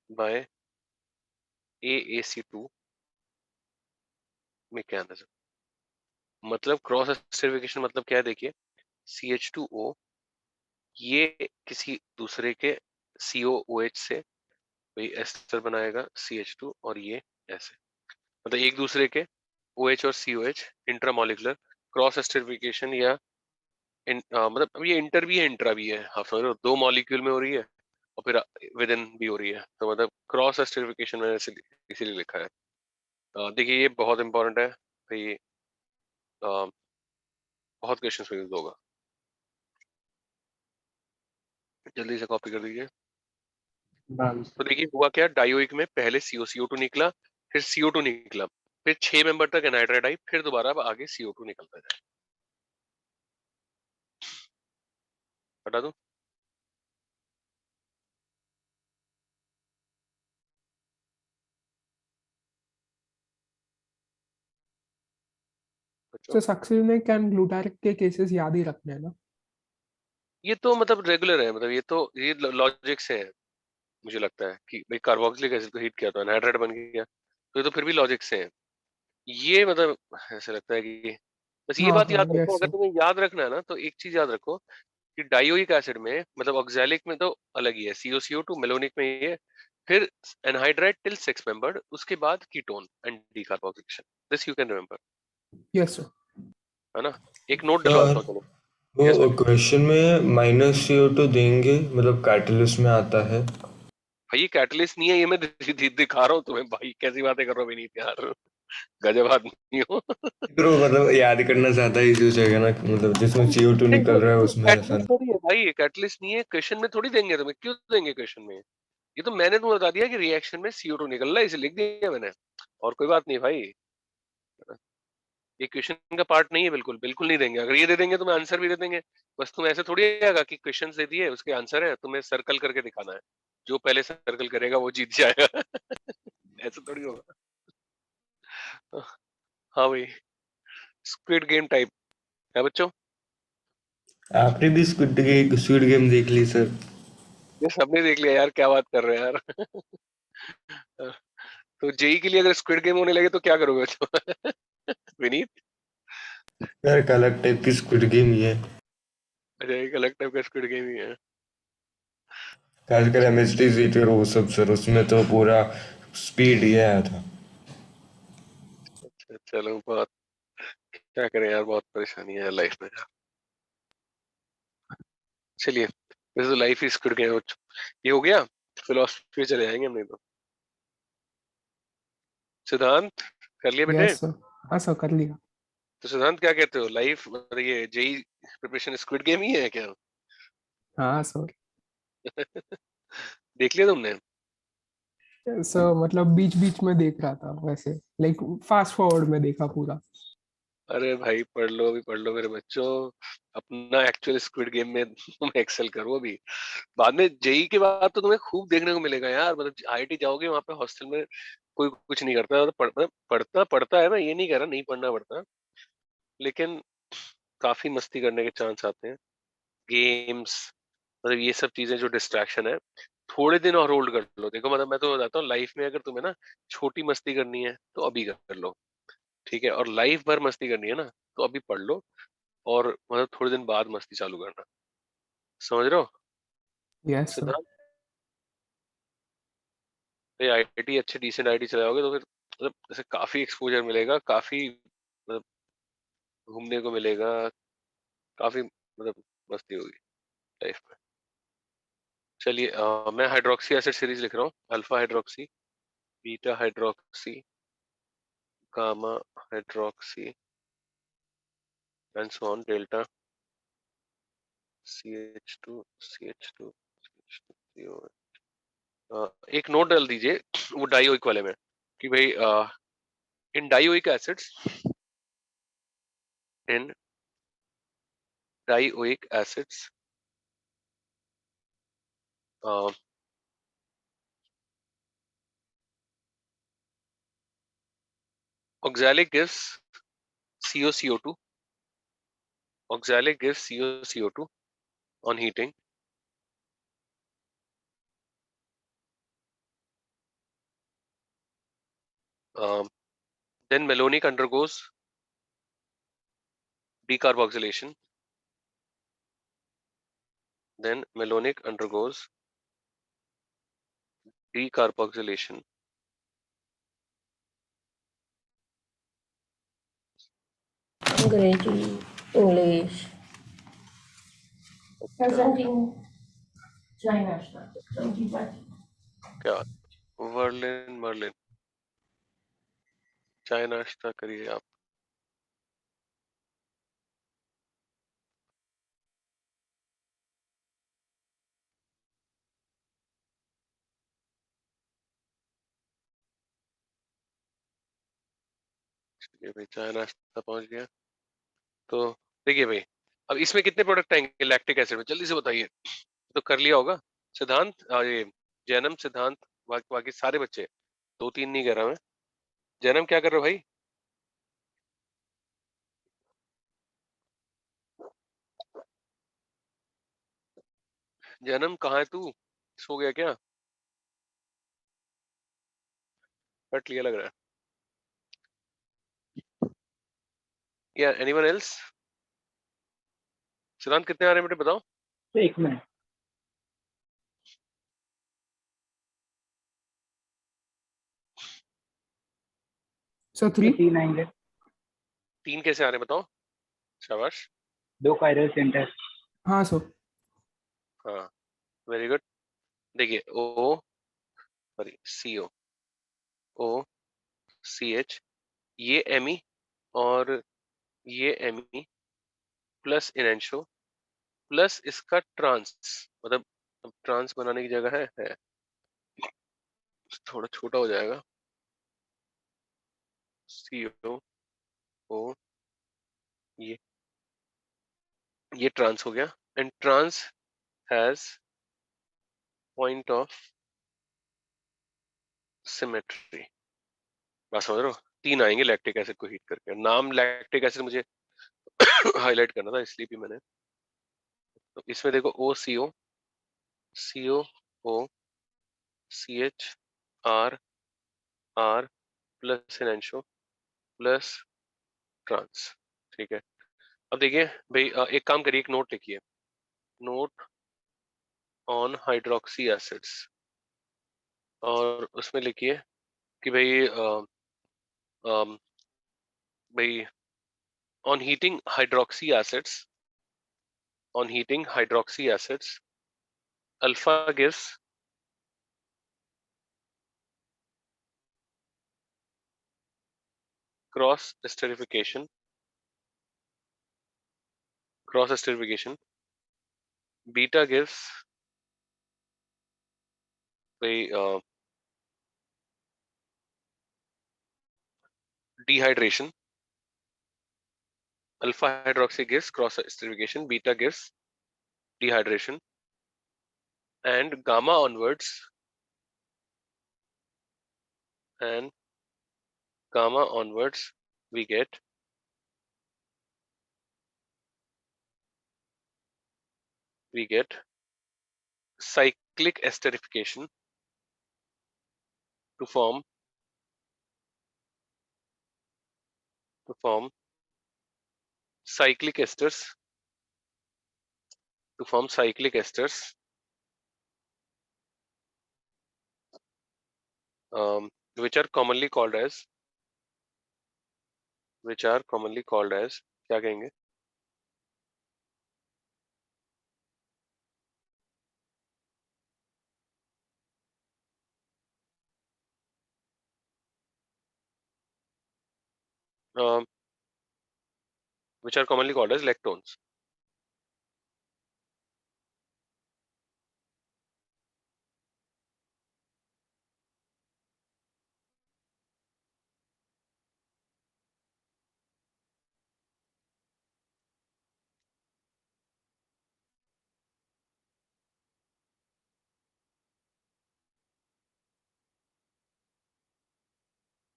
S3: by AaC2 mechanism. मतलब क्रॉस एस्टरिफिकेशन मतलब क्या है, देखिए CH2O ये किसी दूसरे के COOH से वही एस्टर बनाएगा CH2, और ये ऐसे, मतलब एक दूसरे के OH और COH इंट्रामोलिकुलर क्रॉस एस्टरिफिकेशन, या मतलब अब ये इंटर भी है इंट्रा भी है, आप समझ रहे हो, दो मॉलिक्यूल में हो रही है और फिर विद इन भी हो रही है, तो मतलब क्रॉस एस्टरिफिकेशन मैंने इसीलिए लिखा है। देखिए ये बहुत इंपॉर्टेंट है भाई, अ, बहुत क्वेश्चन में यूज होगा, जल्दी से कॉपी कर दीजिए।
S2: डन।
S3: तो देखिए हुआ क्या, डायोइक में पहले CO2 निकला, फिर CO2 निकला, फिर 6 मेंबर तक एनहाइड्राइड आई, फिर दोबारा अब आगे CO2 निकलता जाए। हटा दूं? बच्चों,
S2: तो सक्सेसिक एंड ग्लूटारिक के केसेस याद ही रखने हैं ना?
S3: ये तो मतलब रेगुलर है, मतलब ये तो ये लॉजिक से है, मुझे लगता है कि भाई कार्बोक्सिलिक एसिड को हीट किया तो एनहाइड्राइड बन गया, तो ये तो फिर भी लॉजिक से है। ये मतलब ऐसे लगता है कि बस ये
S2: हाँ
S3: बात
S2: हाँ,
S3: याद रखो,
S2: यस
S3: अगर
S2: सर।
S3: तुम्हें याद रखना है ना तो एक चीज याद रखो कि डायोइक एसिड में मतलब ऑक्सैलिक में तो अलग ही है, COCO2, मेलोनिक में ये, फिर एनहाइड्राइड टिल 6 मेंबर्ड, उसके बाद ketone and decarboxylation, this you can remember,
S2: yes sir.
S3: है ना? एक नोट
S4: सर
S3: डलवाता हूँ, चलो। यस
S4: वो
S3: बेटा।
S4: क्वेश्चन में -CO2 देंगे, मतलब कैटलिस्ट में आता है।
S3: भाई ये कैटलिस्ट नहीं है, ये मैं दिखा रहा हूँ तुम्हें, भाई कैसी बातें कर रहे हो विनीत यार, गजब आदमी हो।
S4: फिर वो मतलब याद करना ज्यादा इजी हो जाएगा ना, मतलब जिसमें CO2 निकल रहा है उसमें
S3: कैटलिस्ट
S4: सर।
S3: थोड़ी है भाई, ये कैटलिस्ट नहीं है, क्वेश्चन में थोड़ी देंगे तुम्हें, क्यों देंगे क्वेश्चन में? ये तो मैंने तुम्हें बता दिया कि रिएक्शन में CO2 निकल रहा है, इसे लिख दिया मैंने, और कोई बात नहीं भाई, ये क्वेश्चन का पार्ट नहीं है, बिल्कुल बिल्कुल नहीं देंगे। अगर ये दे देंगे तो मैं आंसर भी दे देंगे, बस तुम ऐसे थोड़ी आएगा कि क्वेश्चन दे दिए उसके आंसर है, तुम्हें सर्कल करके दिखाना है, जो पहले सर्कल करेगा वो जीत जाएगा। ऐसा थोड़ी होगा। हाँ भाई, स्क्विड गेम टाइप है बच्चों।
S4: आपने भी स्क्विड गेम देख ली सर?
S3: ये सबने देख लिया यार, क्या बात कर रहे हैं यार। तो जेई के लिए अगर स्क्विड गेम होने लगे तो क्या करोगे बच्चों? विनीत,
S4: यार एक अलग टाइप की स्क्विड गेम ही है।
S3: अच्छा एक अलग टाइप का स्क्विड गेम ही है।
S4: खासकर MST जीटी और वो सब सर, उसमें तो पूरा स्पीड ही आया था।
S3: अच्छा, चलो बहुत, क्या करें यार, बहुत परेशानी है लाइफ में यार। चलिए, वैसे तो लाइफ ही स्क्विड गेम, ये हो गया, फिलोसफी चले जाएंगे हम नहीं तो। सिद्धांत, कर लिए बेटे?
S2: Yes sir. हाँ सर, कर लिया।
S3: तो सिद्धांत क्या कहते हो, लाइफ मतलब ये जेई प्रिपरेशन स्क्विड गेम ही है क्या?
S2: हाँ सर।
S3: देख लिया तुमने?
S2: सर मतलब बीच बीच में देख रहा था वैसे, लाइक फास्ट फॉरवर्ड में देखा पूरा।
S3: अरे भाई पढ़ लो, अभी पढ़ लो मेरे बच्चों, अपना एक्चुअल स्क्विड गेम में तुम एक्सेल करो अभी, बाद में जेई के बाद तो तुम्हें खूब देखने को मिलेगा यार, मतलब आईआईटी जाओगे वहां पे हॉस्टल में कोई कुछ नहीं करता, तो पढ़ता पढ़ता है, मैं ये नहीं कह रहा नहीं पढ़ना पड़ता, लेकिन काफी मस्ती करने के चांस आते हैं, गेम्स, मतलब ये सब चीजें जो डिस्ट्रैक्शन है, थोड़े दिन और होल्ड कर लो। देखो मतलब मैं तो बताता हूँ, लाइफ में अगर तुम्हें ना छोटी मस्ती करनी है तो अभी कर लो, ठीक है, और लाइफ भर मस्ती करनी है ना तो अभी पढ़ लो, और मतलब थोड़े दिन बाद मस्ती चालू करना, समझ रहे हो
S2: यस सर।
S3: सिद्धांत? आईआईटी अच्छे डिसेंट आईआईटी चले जाओगे तो फिर मतलब जैसे काफी एक्सपोजर मिलेगा, काफी मतलब घूमने को मिलेगा, काफी मतलब मस्ती होगी लाइफ में। चलिए, मैं हाइड्रोक्सी एसिड सीरीज लिख रहा हूँ, alpha hydroxy, beta hydroxy, gamma hydroxy, and so on, delta CH2 CH2 CH2 एक नोट डाल दीजिए वो डाइओइक वाले में कि भाई इन डाइओइक एसिड्स, इन dioic acids oxalic gives COCO2. Oxalic gives COCO2 on heating. Then malonic undergoes decarboxylation. Then malonic undergoes decarboxylation.
S5: अंग्रेजी इंग्लिश presenting China stuff.
S3: क्या वर्लिन मर्लिन चाय नाश्ता करिए आप। ये भाई चाय नाश्ता पहुंच गया। तो देखिए भाई, अब इसमें कितने प्रोडक्ट आएंगे लैक्टिक एसिड में, जल्दी से बताइए। तो कर लिया होगा सिद्धांत, ये जैनम सिद्धांत, बाकी सारे बच्चे, दो तीन नहीं कह रहा मैं। जैनम क्या कर रहे हो भाई? जैनम कहाँ है तू, सो गया क्या? कट लिया लग रहा है। या एनीवन एल्स? सिद्धांत कितने आ रहे हैं बेटे बताओ।
S6: एक मिनट।
S2: So 3.
S6: 3 आएंगे।
S3: तीन कैसे आ रहे हैं बताओ, शाबाश।
S6: 2 कायरल सेंटर।
S2: हाँ सो
S3: हाँ वेरी गुड। देखिए ओ सॉरी CO O CH, ये Me और ये Me प्लस इनएंशो प्लस इसका ट्रांस, मतलब अब ट्रांस बनाने की जगह है थोड़ा छोटा हो जाएगा। CO O, ये ट्रांस हो गया and trans has point of symmetry. बात समझ रहे हो? तीन आएंगे लैक्टिक एसिड को हीट करके। नाम लैक्टिक एसिड मुझे हाईलाइट करना था इसलिए भी मैंने। तो इसमें देखो OCO CO O CH R R plus इनएंशो प्लस ट्रांस। ठीक है, अब देखिए भाई, एक काम करिए, एक नोट लिखिए, नोट ऑन हाइड्रोक्सी एसिड्स, और उसमें लिखिए कि भाई भाई on heating hydroxy acids, on heating hydroxy acids, alpha gives cross esterification, beta gives dehydration, alpha hydroxy gives cross esterification, beta gives dehydration, and gamma onwards we get cyclic esterification to form cyclic esters, which are commonly called as क्या कहेंगे? Which are commonly called as lactones.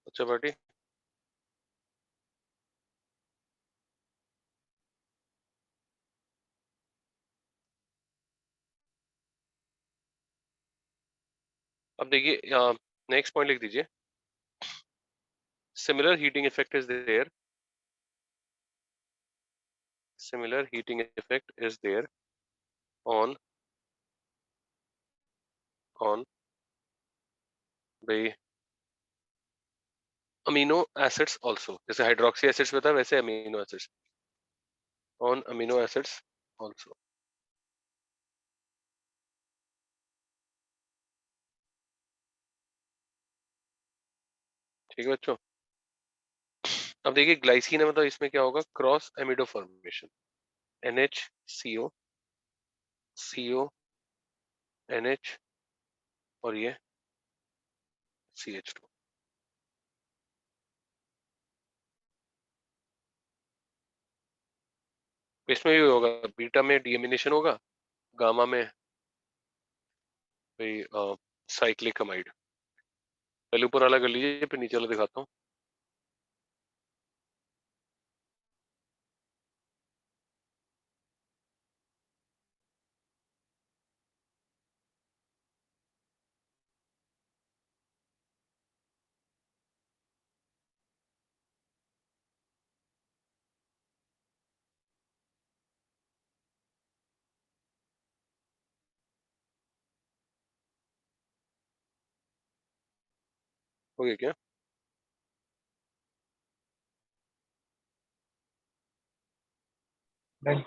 S3: अच्छा party, अब देखिए next point लिख दीजिए, similar heating effect is there, similar heating effect is there on on भाई amino acids also, जैसे hydroxy acids में था वैसे amino acids, on amino acids also. ठीक है बच्चों। अब देखिए ग्लाइसिन है, मतलब इसमें क्या होगा, cross amido formation, NH CO CO NH और ये CH2। इसमें भी होगा, बीटा में डीएमिनेशन होगा, गामा में भाई साइक्लिक अमाइड। पहले ऊपर वाला कर लीजिए फिर नीचे वाला दिखाता हूँ। हो गया क्या?
S6: Done.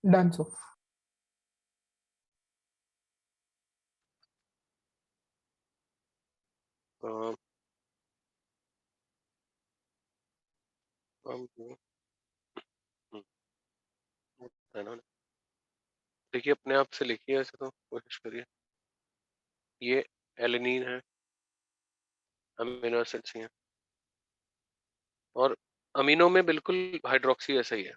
S2: Done so.
S3: अ, हम्म, है ना? देखिए अपने आप से लिखिए ऐसे, तो कोशिश करिए। ये एलेनिन है, अमीनो एसिड्स ही हैं, और अमीनो में बिल्कुल हाइड्रोक्सी ऐसा ही है।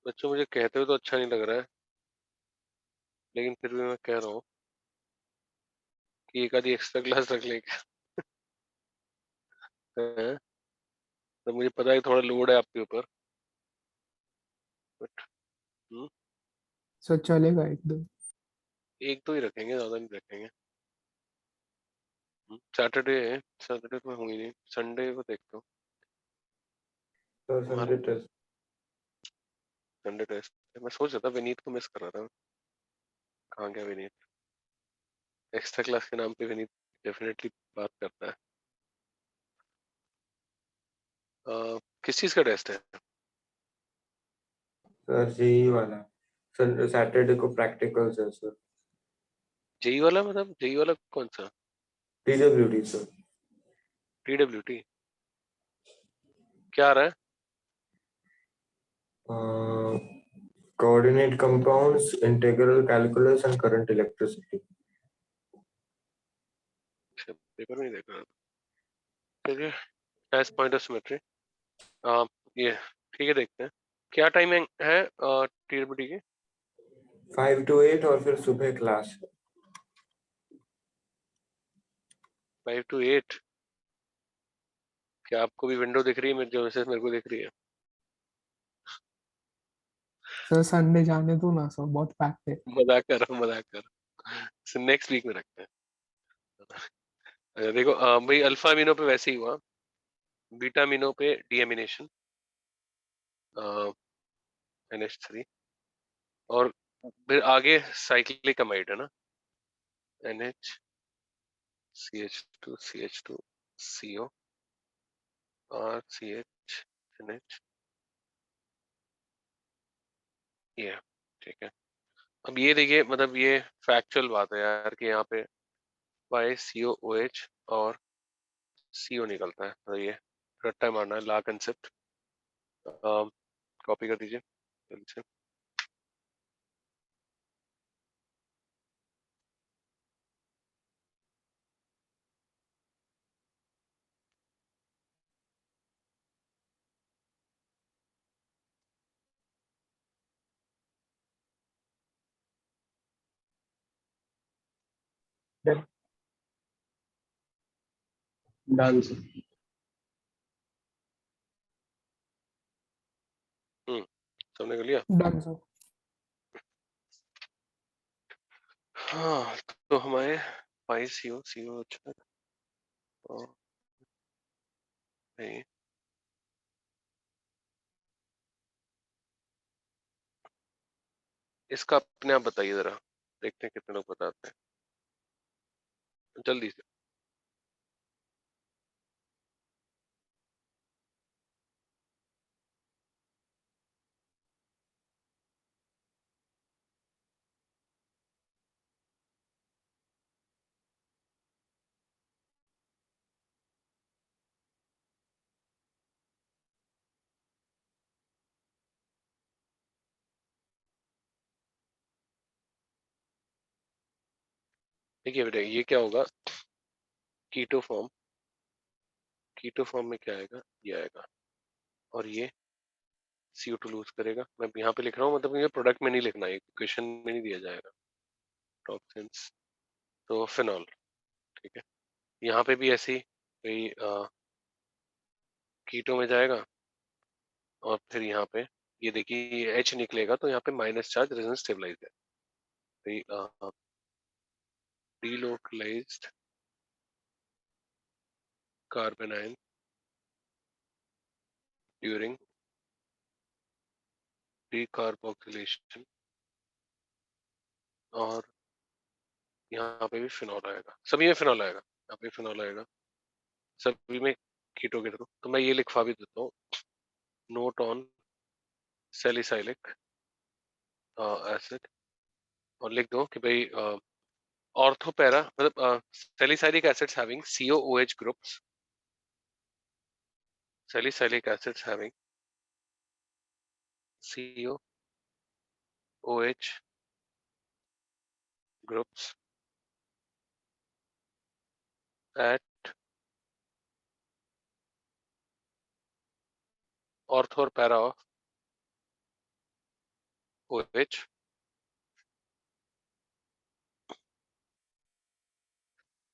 S3: बच्चों मुझे कहते हुए तो अच्छा नहीं लग रहा है, लेकिन फिर भी मैं कह रहा हूँ कि एक आधी एक्स्ट्रा क्लास रख लेंगे। हैं? तो मुझे पता है कि थोड़ा लोड है आपके ऊपर, बट
S2: सो चलेगा एक दो।
S3: एक तो ही रखेंगे, ज्यादा नहीं रखेंगे। सैटरडे है, सैटरडे तो मैं हूँ ही नहीं, संडे को देखता हूँ।
S4: तो
S3: हमारा
S4: संडे टेस्ट।
S3: संडे टेस्ट, मैं सोच रहा था विनीत को मिस कर रहा था, कहाँ गया विनीत? एक्स्ट्रा क्लास के नाम पे विनीत डेफिनेटली बात करता है। किस चीज का टेस्ट है?
S4: सर जेई वाला, सर सैटरडे को प्रैक्टिकल्स है सर।
S3: जेई वाला, मतलब जेई वाला कौन सा?
S4: PWD sir.
S3: TWT क्या आ रहा है?
S4: Coordinate compounds, integral calculus and current electricity.
S3: Paper में नहीं देख रहा था। चलिए, एज पॉइंट ऑफ सिमेट्री, ये ठीक है, देखते हैं क्या टाइमिंग है TWT की।
S4: 5 to 8 और फिर सुबह क्लास है।
S3: 5 to 8। क्या आपको भी विंडो दिख रही है मेरे, जो मैसेज मेरे को दिख रही है?
S2: सर संडे जाने दो ना सर, बहुत पैक्ड है।
S3: मजाक कर रहा हूँ, मजाक कर रहा हूँ। नेक्स्ट वीक में रखते हैं। देखो भाई अल्फा अमीनो पे वैसे ही हुआ, बीटा अमीनो पे डीएमिनेशन, NH3, और फिर आगे साइक्लिक अमाइड है ना, NH CH2 CH2 CO RCH NH, ये ठीक है। अब ये देखिए, मतलब ये फैक्चुअल बात है यार कि यहाँ पे YCOOH और CO निकलता है, तो ये रट्टा मारना है, ला कंसेप्ट। कॉपी कर दीजिए जल्दी से।
S6: डाल से
S3: सबने कर लिया?
S2: Done sir.
S3: हाँ, तो हमारे 5 CO अच्छा और भाई इसका अपने आप बताइए जरा, देखते हैं कितने लोग बताते हैं जल्दी से। देखिए बेटा, ये क्या होगा, कीटो फॉर्म। कीटो फॉर्म में क्या आएगा, ये आएगा, और ये CO2 लूज करेगा। मैं यहाँ पे लिख रहा हूँ, मतलब ये प्रोडक्ट में नहीं लिखना है, क्वेश्चन में नहीं दिया जाएगा। टॉक्सिन्स, तो फिनॉल, ठीक है। यहाँ पे भी ऐसे ही भाई कीटो में जाएगा, और फिर यहाँ पे ये देखिए H निकलेगा, तो यहाँ पे माइनस चार्ज रेजोनेंस स्टेबलाइज है, तो delocalized carbon ion during decarboxylation, और यहाँ पे भी फिनॉल आएगा, सभी में फिनॉल आएगा, यहाँ पे फिनॉल आएगा, सभी में कीटो के थ्रू। तो मैं ये लिखवा भी देता हूँ, नोट ऑन सैलिसाइलिक एसिड, और लिख दो कि भाई ऑर्थोपैरा, मतलब salicylic acids having COOH groups, salicylic acids having COOH groups at ortho or para of OH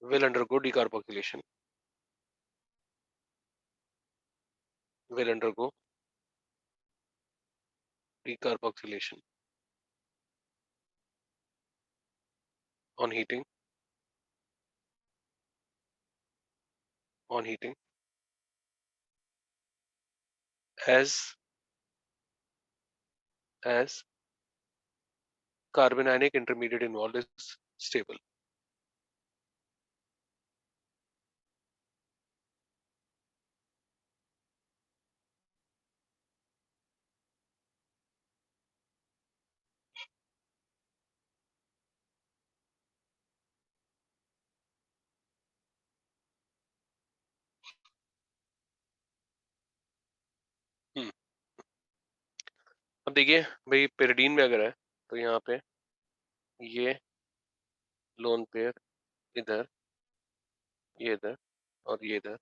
S3: will undergo decarboxylation, will undergo decarboxylation on heating, on heating, as carbon ionic intermediate involved is stable. अब देखिए भाई, pyridine में अगर है तो यहाँ पे ये लोन पेयर इधर, ये इधर, और ये इधर,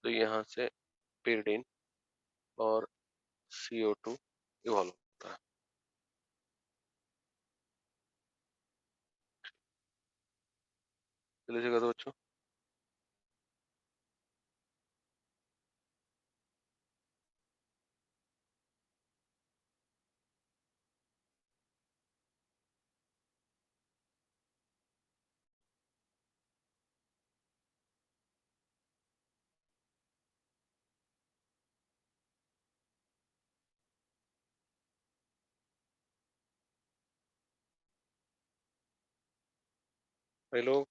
S3: तो यहाँ से पेरिडीन और CO2 इवॉल्व होता है। जल्दी से कर दो बच्चों। भाई लोग,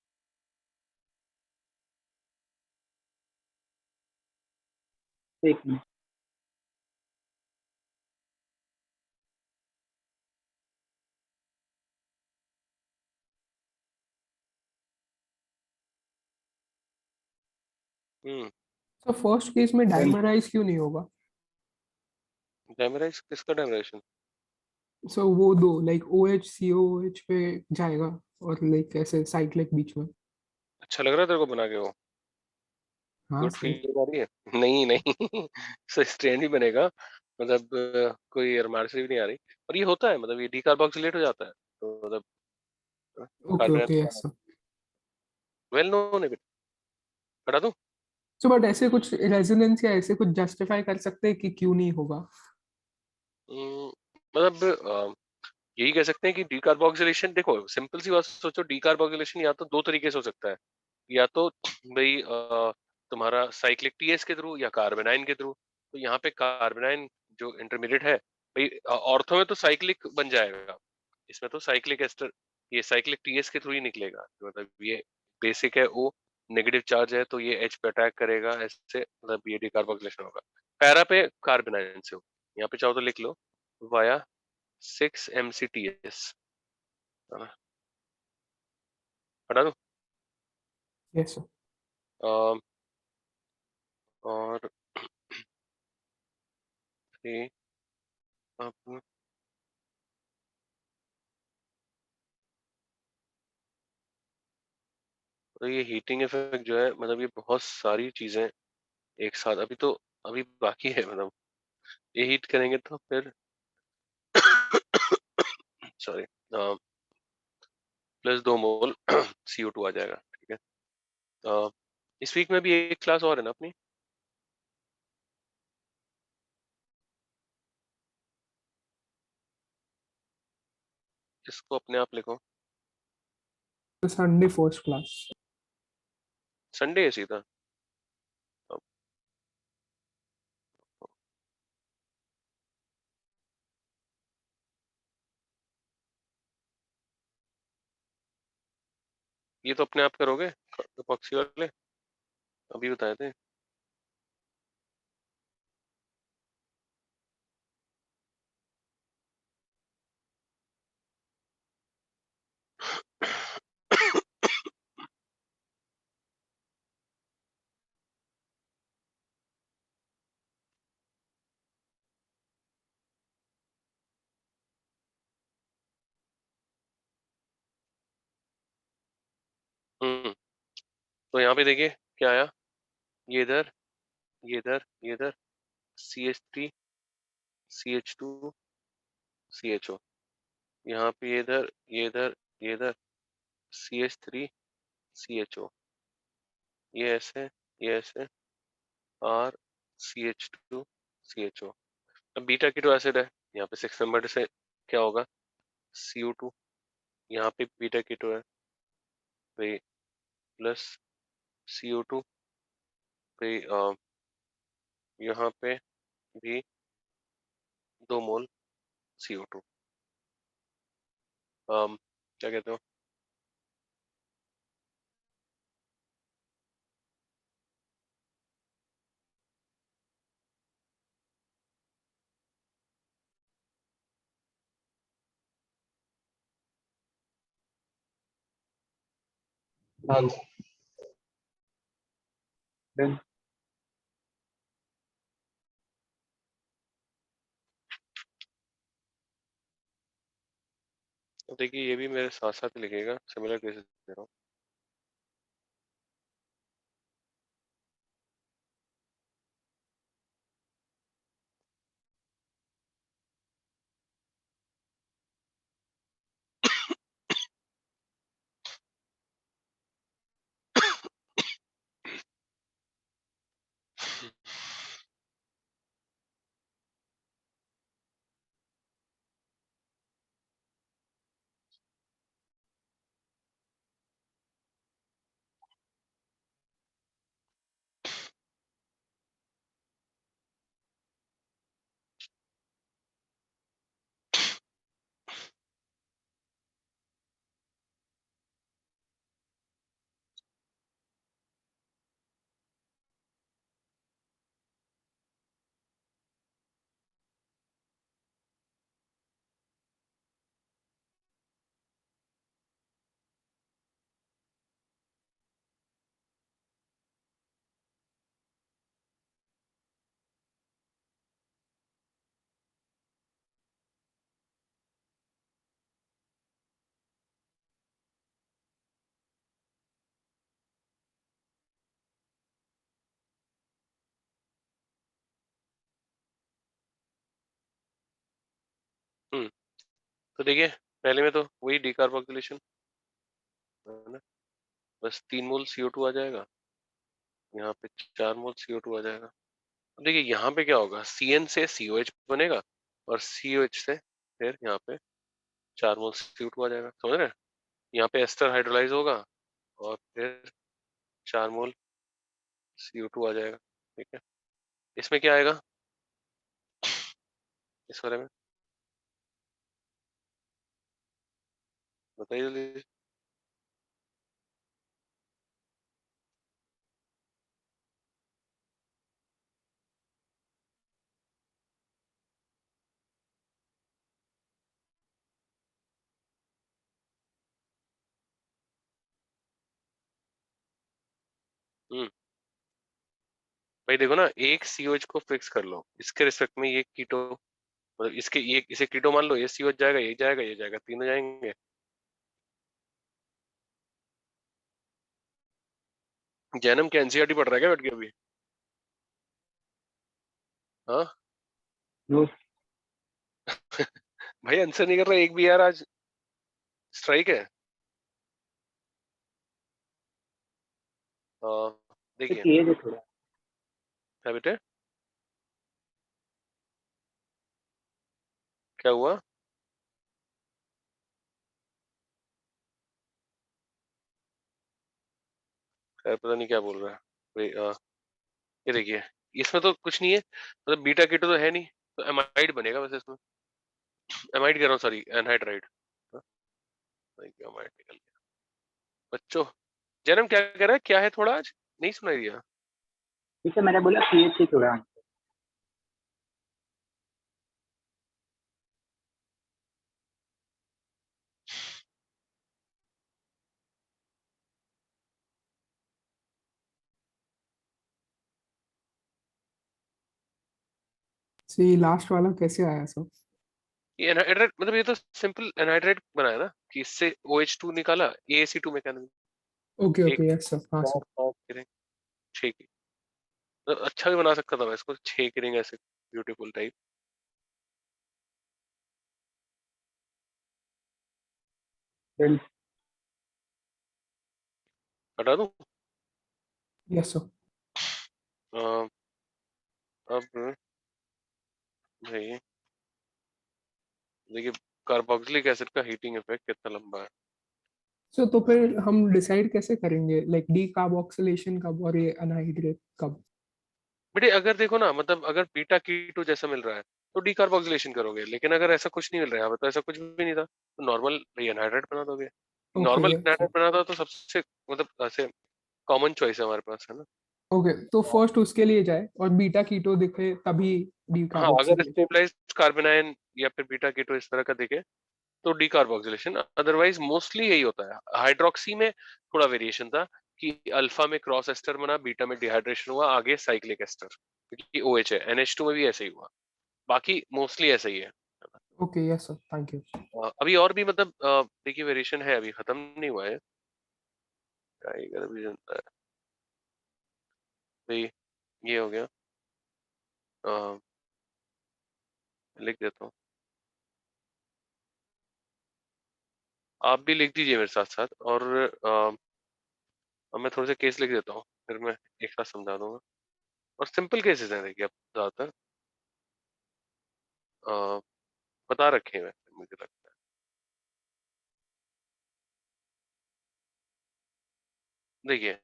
S6: एक मिनट।
S2: तो फर्स्ट केस में डाइमराइज क्यों नहीं होगा?
S3: डाइमराइज किसका डाइमराइजेशन?
S2: सो वो दो लाइक OH COOH पे जाएगा और लाइक ऐसे साइक्लिक बीच में।
S3: अच्छा लग रहा है तेरे को बना के वो?
S2: हाँ
S3: गुड
S2: सर।
S3: फीलिंग आ रही है? नहीं नहीं स्ट्रेन भी बनेगा, मतलब कोई एरोमार्स भी नहीं आ रही, और ये होता है, मतलब ये डीकार्बोक्सिलेट हो जाता है, तो मतलब
S2: okay
S3: carbon
S2: okay yes sir.
S3: Well known है बेटा, हटा दूं?
S2: सो बट ऐसे कुछ रेजोनेंस या ऐसे कुछ जस्टिफाई कर सकते हैं कि क्यों नहीं होगा?
S3: मतलब यही कह सकते हैं कि डीकार्बोक्सिलेशन, देखो सिंपल सी बात सोचो, डीकार्बोक्सिलेशन या तो दो तरीके से हो सकता है। या तो भाई तुम्हारा साइक्लिक टीएस के थ्रू या कार्बेनाइन के थ्रू। तो यहाँ पे कार्बेनाइन जो इंटरमीडिएट है भाई, ऑर्थो में तो साइक्लिक बन जाएगा, इसमें तो साइक्लिक एस्टर, ये साइक्लिक टीएस के थ्रू ही निकलेगा। तो मतलब ये बेसिक है, ओ नेगेटिव चार्ज है तो ये एच पे अटैक करेगा, ऐसे मतलब ये डीकार्बोक्सिलेशन होगा। पैरा पे कार्बेनाइन से हो, यहाँ पे चाहो तो लिख लो वाया 6 MCTS, है ना, हटा दो।
S2: Yes sir.
S3: अम, और ये अब तो ये हीटिंग इफेक्ट जो है, मतलब ये बहुत सारी चीजें एक साथ, अभी तो अभी बाकी है, मतलब ये हीट करेंगे तो फिर सॉरी +2 मोल CO2 आ जाएगा, ठीक है। इस वीक में भी एक क्लास और है ना अपनी? इसको अपने आप लिखो।
S2: Sunday first class.
S3: संडे है सीधा। अब ये तो अपने आप करोगे इपॉक्सी वाले, अभी बताए थे। हम्म, तो यहाँ पे देखिए क्या आया, ये इधर, ये इधर, ये इधर, CH3 CH2 CHO, यहाँ पे ये इधर, ये इधर, ये इधर, CH3 CHO, ये ऐसे, ये ऐसे, R CH2 CHO। अब बीटा कीटो एसिड है, यहाँ पे 6 नंबर से क्या होगा, CO2, यहाँ पे बीटा कीटो है भाई, प्लस CO2 भाई, यहाँ पे भी 2 मोल CO2। क्या कहते हो?
S6: हाँ डन।
S3: तो देखिए ये भी मेरे साथ साथ लिखेगा, सिमिलर केसेस दे रहा हूँ। हम्म, तो देखिए पहले में तो वही डिकार्बोक्सिलेशन है ना, बस 3 मोल CO2 आ जाएगा, यहाँ पे 4 मोल CO2 आ जाएगा। अब देखिए यहाँ पे क्या होगा, CN से COH बनेगा और COH से फिर यहाँ पे 4 मोल CO2 आ जाएगा, समझ रहे हैं? यहाँ पे एस्टर हाइड्रोलाइज होगा और फिर 4 मोल CO2 आ जाएगा, ठीक है। इसमें क्या आएगा इस वाले में, बताइए जल्दी। हम्म, भाई देखो ना, एक COH को फिक्स कर लो, इसके रिस्पेक्ट में ये कीटो, मतलब इसके ये इसे कीटो मान लो, ये COH जाएगा, ये जाएगा, ये जाएगा, तीनों जाएंगे। जैनम क्या NCERT पढ़ रहा है क्या बैठ के अभी? हाँ
S6: नो
S3: भाई आंसर नहीं कर रहा एक भी यार, आज स्ट्राइक है। देखिए
S6: तेज है थोड़ा।
S3: क्या बेटे, क्या हुआ? खैर पता नहीं क्या बोल रहा है भाई। ये देखिए, इसमें तो कुछ नहीं है, मतलब बीटा कीटो तो है नहीं, तो एमाइड बनेगा वैसे इसमें। एमाइड कह रहा हूँ, सॉरी एनहाइड्राइड। एमाइड निकल गया बच्चों। जन्म क्या कह रहा है, क्या है थोड़ा आज नहीं सुनाई दिया?
S6: ठीक है, मैंने बोला पीएच ही थोड़ा।
S2: So ये लास्ट वाला कैसे आया सब?
S3: ये एनहाइड्राइड, मतलब ये तो सिंपल एनहाइड्राइड बनाया ना, कि इससे OH2 निकाला, AaC2 मैकेनिज्म।
S2: ओके
S3: एक
S2: ओके, यस सर, हाँ सर।
S3: छह की, मतलब अच्छा भी बना सकता था मैं इसको, 6 की रिंग ऐसे ब्यूटीफुल टाइप।
S6: Then
S3: हटा दूं?
S2: Yes sir.
S3: अ, अब भाई देखिए, कार्बोक्सिलिक एसिड का हीटिंग इफेक्ट कितना लंबा है।
S2: सो तो फिर हम डिसाइड कैसे करेंगे, लाइक डी कार्बोक्सिलेशन कब और ये अनहाइड्रेट कब?
S3: बेटे अगर देखो ना, मतलब अगर बीटा कीटो जैसा मिल रहा है तो डीकार्बोक्सिलेशन करोगे, लेकिन अगर ऐसा कुछ नहीं मिल रहा है, यहाँ पे तो ऐसा कुछ भी नहीं था, तो नॉर्मल भाई एनहाइड्रेट बना दोगे।
S2: Okay
S3: normal
S2: yes sir.
S3: Anhydride बना दो तो सबसे, मतलब ऐसे कॉमन चॉइस है हमारे पास, है ना।
S2: ओके, तो फर्स्ट उसके लिए जाए और बीटा कीटो दिखे तभी डी
S3: हाँ, अगर
S2: कार्बोक्सिलेशन।
S3: स्टेबलाइज्ड कार्बोनाइन या फिर बीटा कीटो इस तरह का दिखे तो डीकार्बोक्सिलेशन, अदरवाइज मोस्टली यही होता है। हाइड्रोक्सी में थोड़ा वेरिएशन था कि अल्फा में क्रॉस एस्टर बना, बीटा में डिहाइड्रेशन हुआ, आगे साइक्लिक एस्टर, क्योंकि OH है। NH2 में भी ऐसे ही हुआ, बाकी मोस्टली ऐसा ही है।
S2: Okay yes sir, thank you.
S3: अभी और भी मतलब देखिए वेरिएशन है, अभी खत्म नहीं हुआ है। टाइगर भी जनता है भाई, ये हो गया। अ, लिख देता हूँ, आप भी लिख दीजिए मेरे साथ साथ, और अब मैं थोड़े से केस लिख देता हूँ, फिर मैं एक साथ समझा दूंगा। और सिंपल केसेस हैं देखिए, अब ज्यादातर अ, बता रखे हैं वैसे, मुझे लगता है। देखिए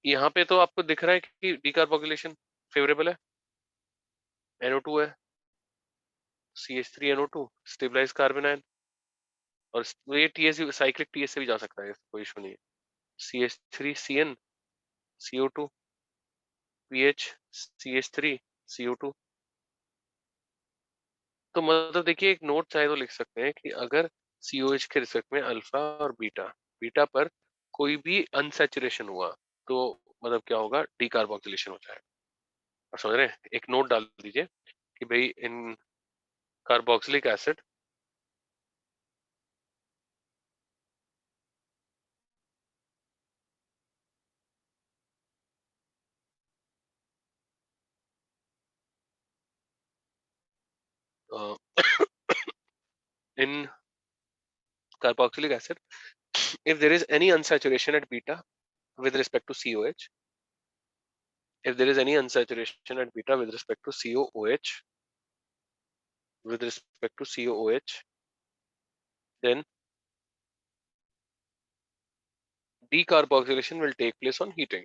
S3: यहाँ पे तो आपको दिख रहा है कि डीकार्बोक्सिलेशन फेवरेबल है, NO2 है, CH3NO2 स्टेबलाइज कार्बन आयन, और ये TS साइक्लिक TS से भी जा सकता है, कोई इशू नहीं है। CH3CN CO2 PH CH3 CO2। तो मतलब देखिए, एक नोट चाहे तो लिख सकते हैं कि अगर COH के रिस्पेक्ट में अल्फा और बीटा, बीटा पर कोई भी अनसैचुरेशन हुआ तो मतलब क्या होगा, डीकार्बोक्सिलेशन हो जाएगा। और समझ रहे हैं, एक नोट डाल दीजिए कि भाई इन carboxylic acid in carboxylic acid, if there is any unsaturation at beta, with respect to COH. If there is any unsaturation at beta with respect to COOH, then decarboxylation will take place on heating.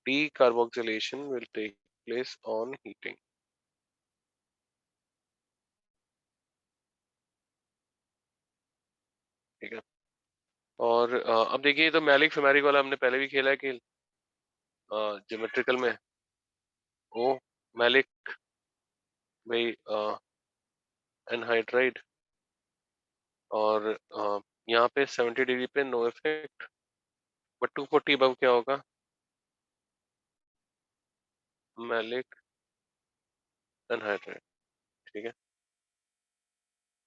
S3: Decarboxylation will take place on heating. ठीक है। और अब देखिए, तो maleic फिमेरिक वाला हमने पहले भी खेला है कि ज्योमेट्रिकल में ओ मैलिक भाई एनहाइड्राइड, और यहाँ पे 70 डिग्री पे नो इफेक्ट, बट 240 अबव क्या होगा? Maleic anhydride. ठीक है।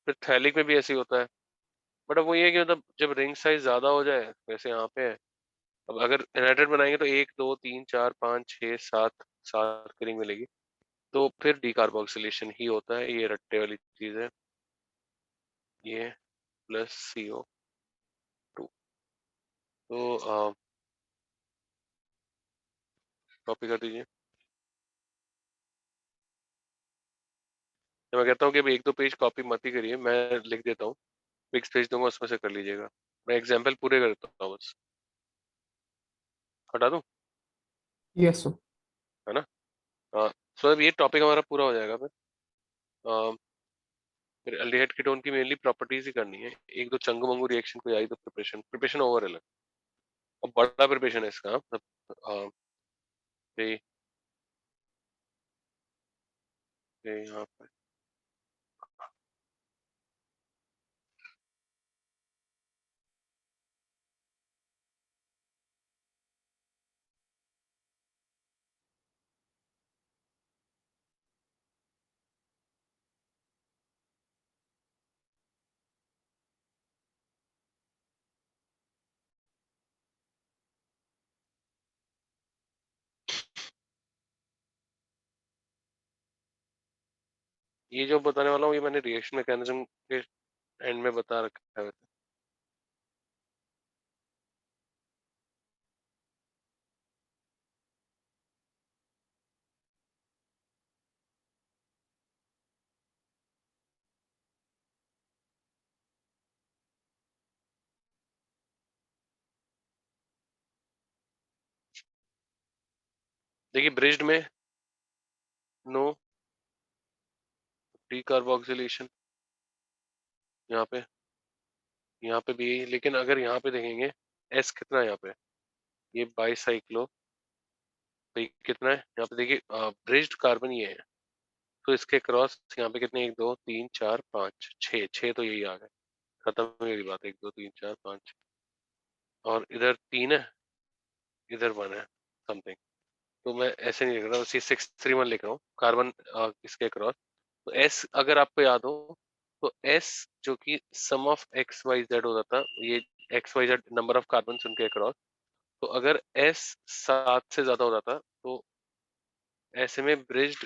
S3: फिर थैलिक में भी ऐसे ही होता है, बट अब वो ये है कि मतलब जब रिंग साइज ज्यादा हो जाए, वैसे यहाँ पे है, अब अगर एनहाइड्राइड बनाएंगे तो 1 2 3 4 5 6 7 7 की रिंग मिलेगी, तो फिर डीकार्बोक्सिलेशन ही होता है। ये रट्टे वाली चीज है, ये प्लस CO2। तो कॉपी कर दीजिए। मैं कहता हूँ कि अब 1 2 पेज कॉपी मत ही करिए, मैं लिख देता हूँ, फिक्स भेज दूंगा, उसमें से कर लीजिएगा। मैं एग्जाम्पल पूरे कर देता हूँ, बस हटा दूँ,
S2: यस सर।
S3: है ना? हाँ। सो अब ये टॉपिक हमारा पूरा हो जाएगा। फिर एल्डिहाइड कीटोन की मेनली प्रॉपर्टीज ही करनी है। 1 2 चंगू मंगू रिएक्शन कोई आई तो प्रिपरेशन ओवर है, और बड़ा प्रिपरेशन है इसका, मतलब यहाँ पर ये जो बताने वाला हूँ, ये मैंने रिएक्शन मैकेनिज्म के एंड में बता रखा है। देखिए, ब्रिज्ड में नो डीकार्बोक्सिलेशन, यहाँ पे भी यही, लेकिन अगर यहाँ पे देखेंगे एस कितना है यहाँ पे, ये बाईसाइक्लो, तो ये कितना है यहाँ पे देखिए, ब्रिज्ड कार्बन ये है, तो इसके क्रॉस यहाँ पे कितने, 1 2 3 4 5 6 तो यही आ गए, खत्म हो गई बात। 1 2 3 4 5, और इधर 3 है, इधर 1 है समथिंग। तो मैं ऐसे नहीं लिख रहा, उसी 6 3 1 लिख रहा हूँ कार्बन इसके क्रॉस। तो एस अगर आपको याद हो, तो एस जो कि sum of X Y Z होता था, ये X Y Z number of carbon उनके क्रॉस, तो अगर एस 7 से ज्यादा हो जाता, तो ऐसे में bridged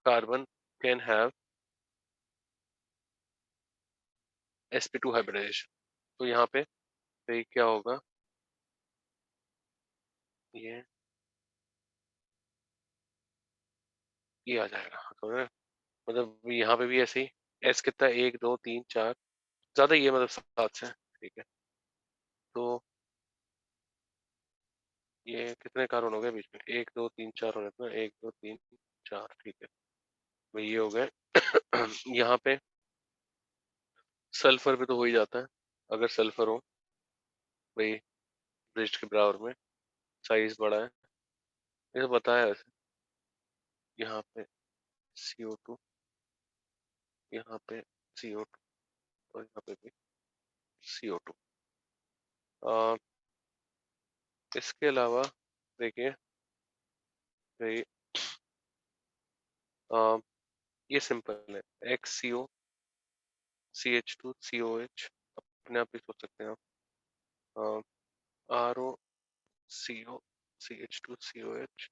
S3: carbon can have sp2 hybridisation. तो यहाँ पे क्या होगा, ये ये आ जाएगा, तो मतलब यहाँ पे भी ऐसे ही एस कितना है, 1 2 3 4, ज्यादा ही है, मतलब 7 से। ठीक है। तो ये कितने कार्बन हो गए बीच में, 1 2 3 4 होने थे ना, 1 2 3 4। ठीक है भाई, ये हो गए। यहाँ पे सल्फर भी तो हो ही जाता है, अगर सल्फर हो भाई ब्रिज्ड के बराबर में, साइज बड़ा है, ये तो बताया है वैसे। यहाँ पे CO2, यहाँ पे CO2, और यहाँ पे भी CO2। इसके अलावा देखिए भाई, आ, ये सिंपल है, XCO CH2COH, अपने आप ही सोच सकते हैं आप, ROCO CH2COH,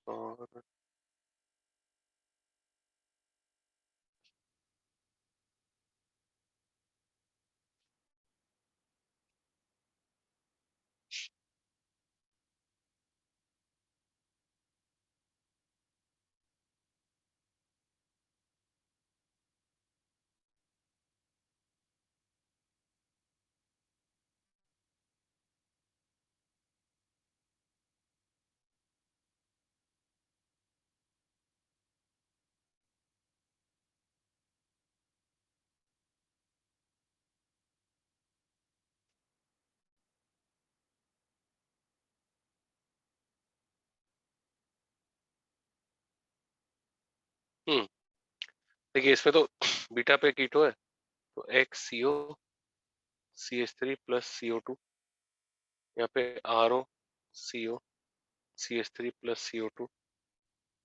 S3: और देखिए इसमें तो बीटा पे कीटो है, तो XCO CH3 प्लस CO2, यहाँ पे RO CO CH3 plus CO2,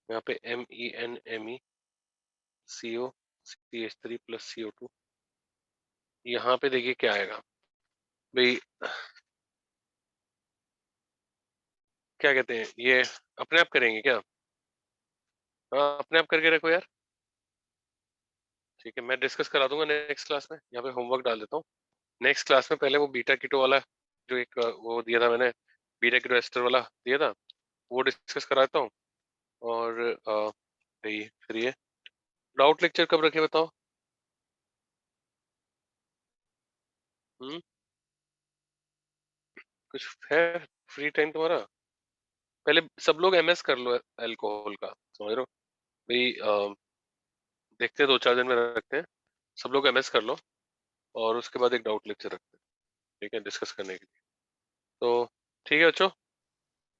S3: यहाँ पे MENMe CO CH3 plus CO2। यहाँ पे देखिए क्या आएगा भाई, क्या कहते हैं ये, अपने आप करेंगे क्या? हाँ अपने आप करके रखो यार। ठीक है, मैं डिस्कस करा दूंगा नेक्स्ट क्लास में। यहाँ पे होमवर्क डाल देता हूँ। नेक्स्ट क्लास में पहले वो बीटा कीटो वाला जो एक वो दिया था मैंने, बीटा कीटो एस्टर वाला दिया था, वो डिस्कस कराता हूँ। और भाई फिर ये डाउट लेक्चर कब रखे बताओ? हम्म, कुछ है फ्री टाइम तुम्हारा? पहले सब लोग MS कर लो अल्कोहल का, समझ रहे हो भाई? देखते हैं 2-4 दिन में रखते हैं, सब लोग MS कर लो और उसके बाद एक डाउट लेक्चर रखते हैं, ठीक है, डिस्कस करने के लिए। तो ठीक है बच्चों,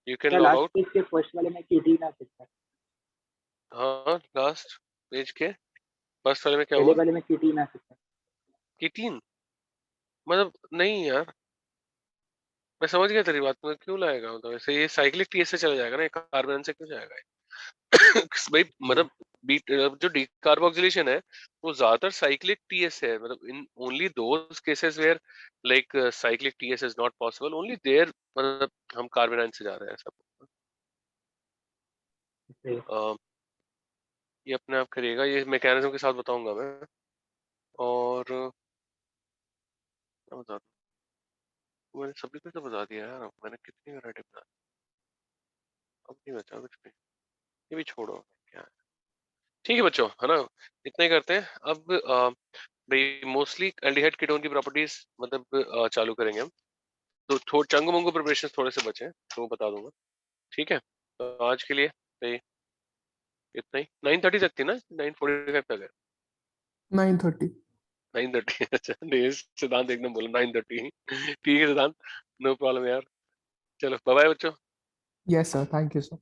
S3: यू कैन
S6: क्या
S3: लॉग
S6: लास्ट
S3: आउट।
S6: पेज के फर्स्ट वाले में केटीन आ सकता है?
S3: हाँ लास्ट पेज के फर्स्ट वाले में क्या
S6: पहले
S3: हुआ?
S6: वाले में केटीन आ सकता है?
S3: कीटीन मतलब नहीं यार, मैं समझ गया तेरी बात में, क्यों लाएगा? मतलब ऐसे ये साइक्लिक TS से चला जाएगा ना, कार्बन से क्यों जाएगा ये? भाई
S6: जी।
S3: मतलब बीट जो डीकार्बोक्सिलेशन है वो ज्यादातर साइक्लिक TS है, मतलब in only those cases where like cyclic TS is not possible, only there मतलब हम कार्बन से जा रहे हैं सब।
S6: ओके।
S3: ये अपने आप करिएगा, ये मैकेनिज्म के साथ बताऊंगा मैं। और क्या बता दूं, मैंने सभी को तो बता दिया यार, मैंने कितनी वैरायटी बता दी, अब नहीं बचा कुछ भी, ये भी छोड़ो क्या है। ठीक है बच्चों, है ना, इतना ही करते हैं अब। भाई मोस्टली एल्डिहाइड कीटोन की प्रॉपर्टीज मतलब चालू करेंगे हम, तो चंगू मंगू प्रिपरेशन थोड़े से बचे हैं तो वो बता दूंगा, ठीक है? तो आज के लिए भाई इतना ही। 9:30 तक थी ना, 9:45 तक है?
S2: 9:30।
S3: 9:30 अच्छा नहीं, सिद्धांत एकदम बोला 9:30 ठीक है सिद्धांत, नो प्रॉब्लम यार। चलो बाय बाय बच्चों।
S2: Yes, sir. Thank you, sir.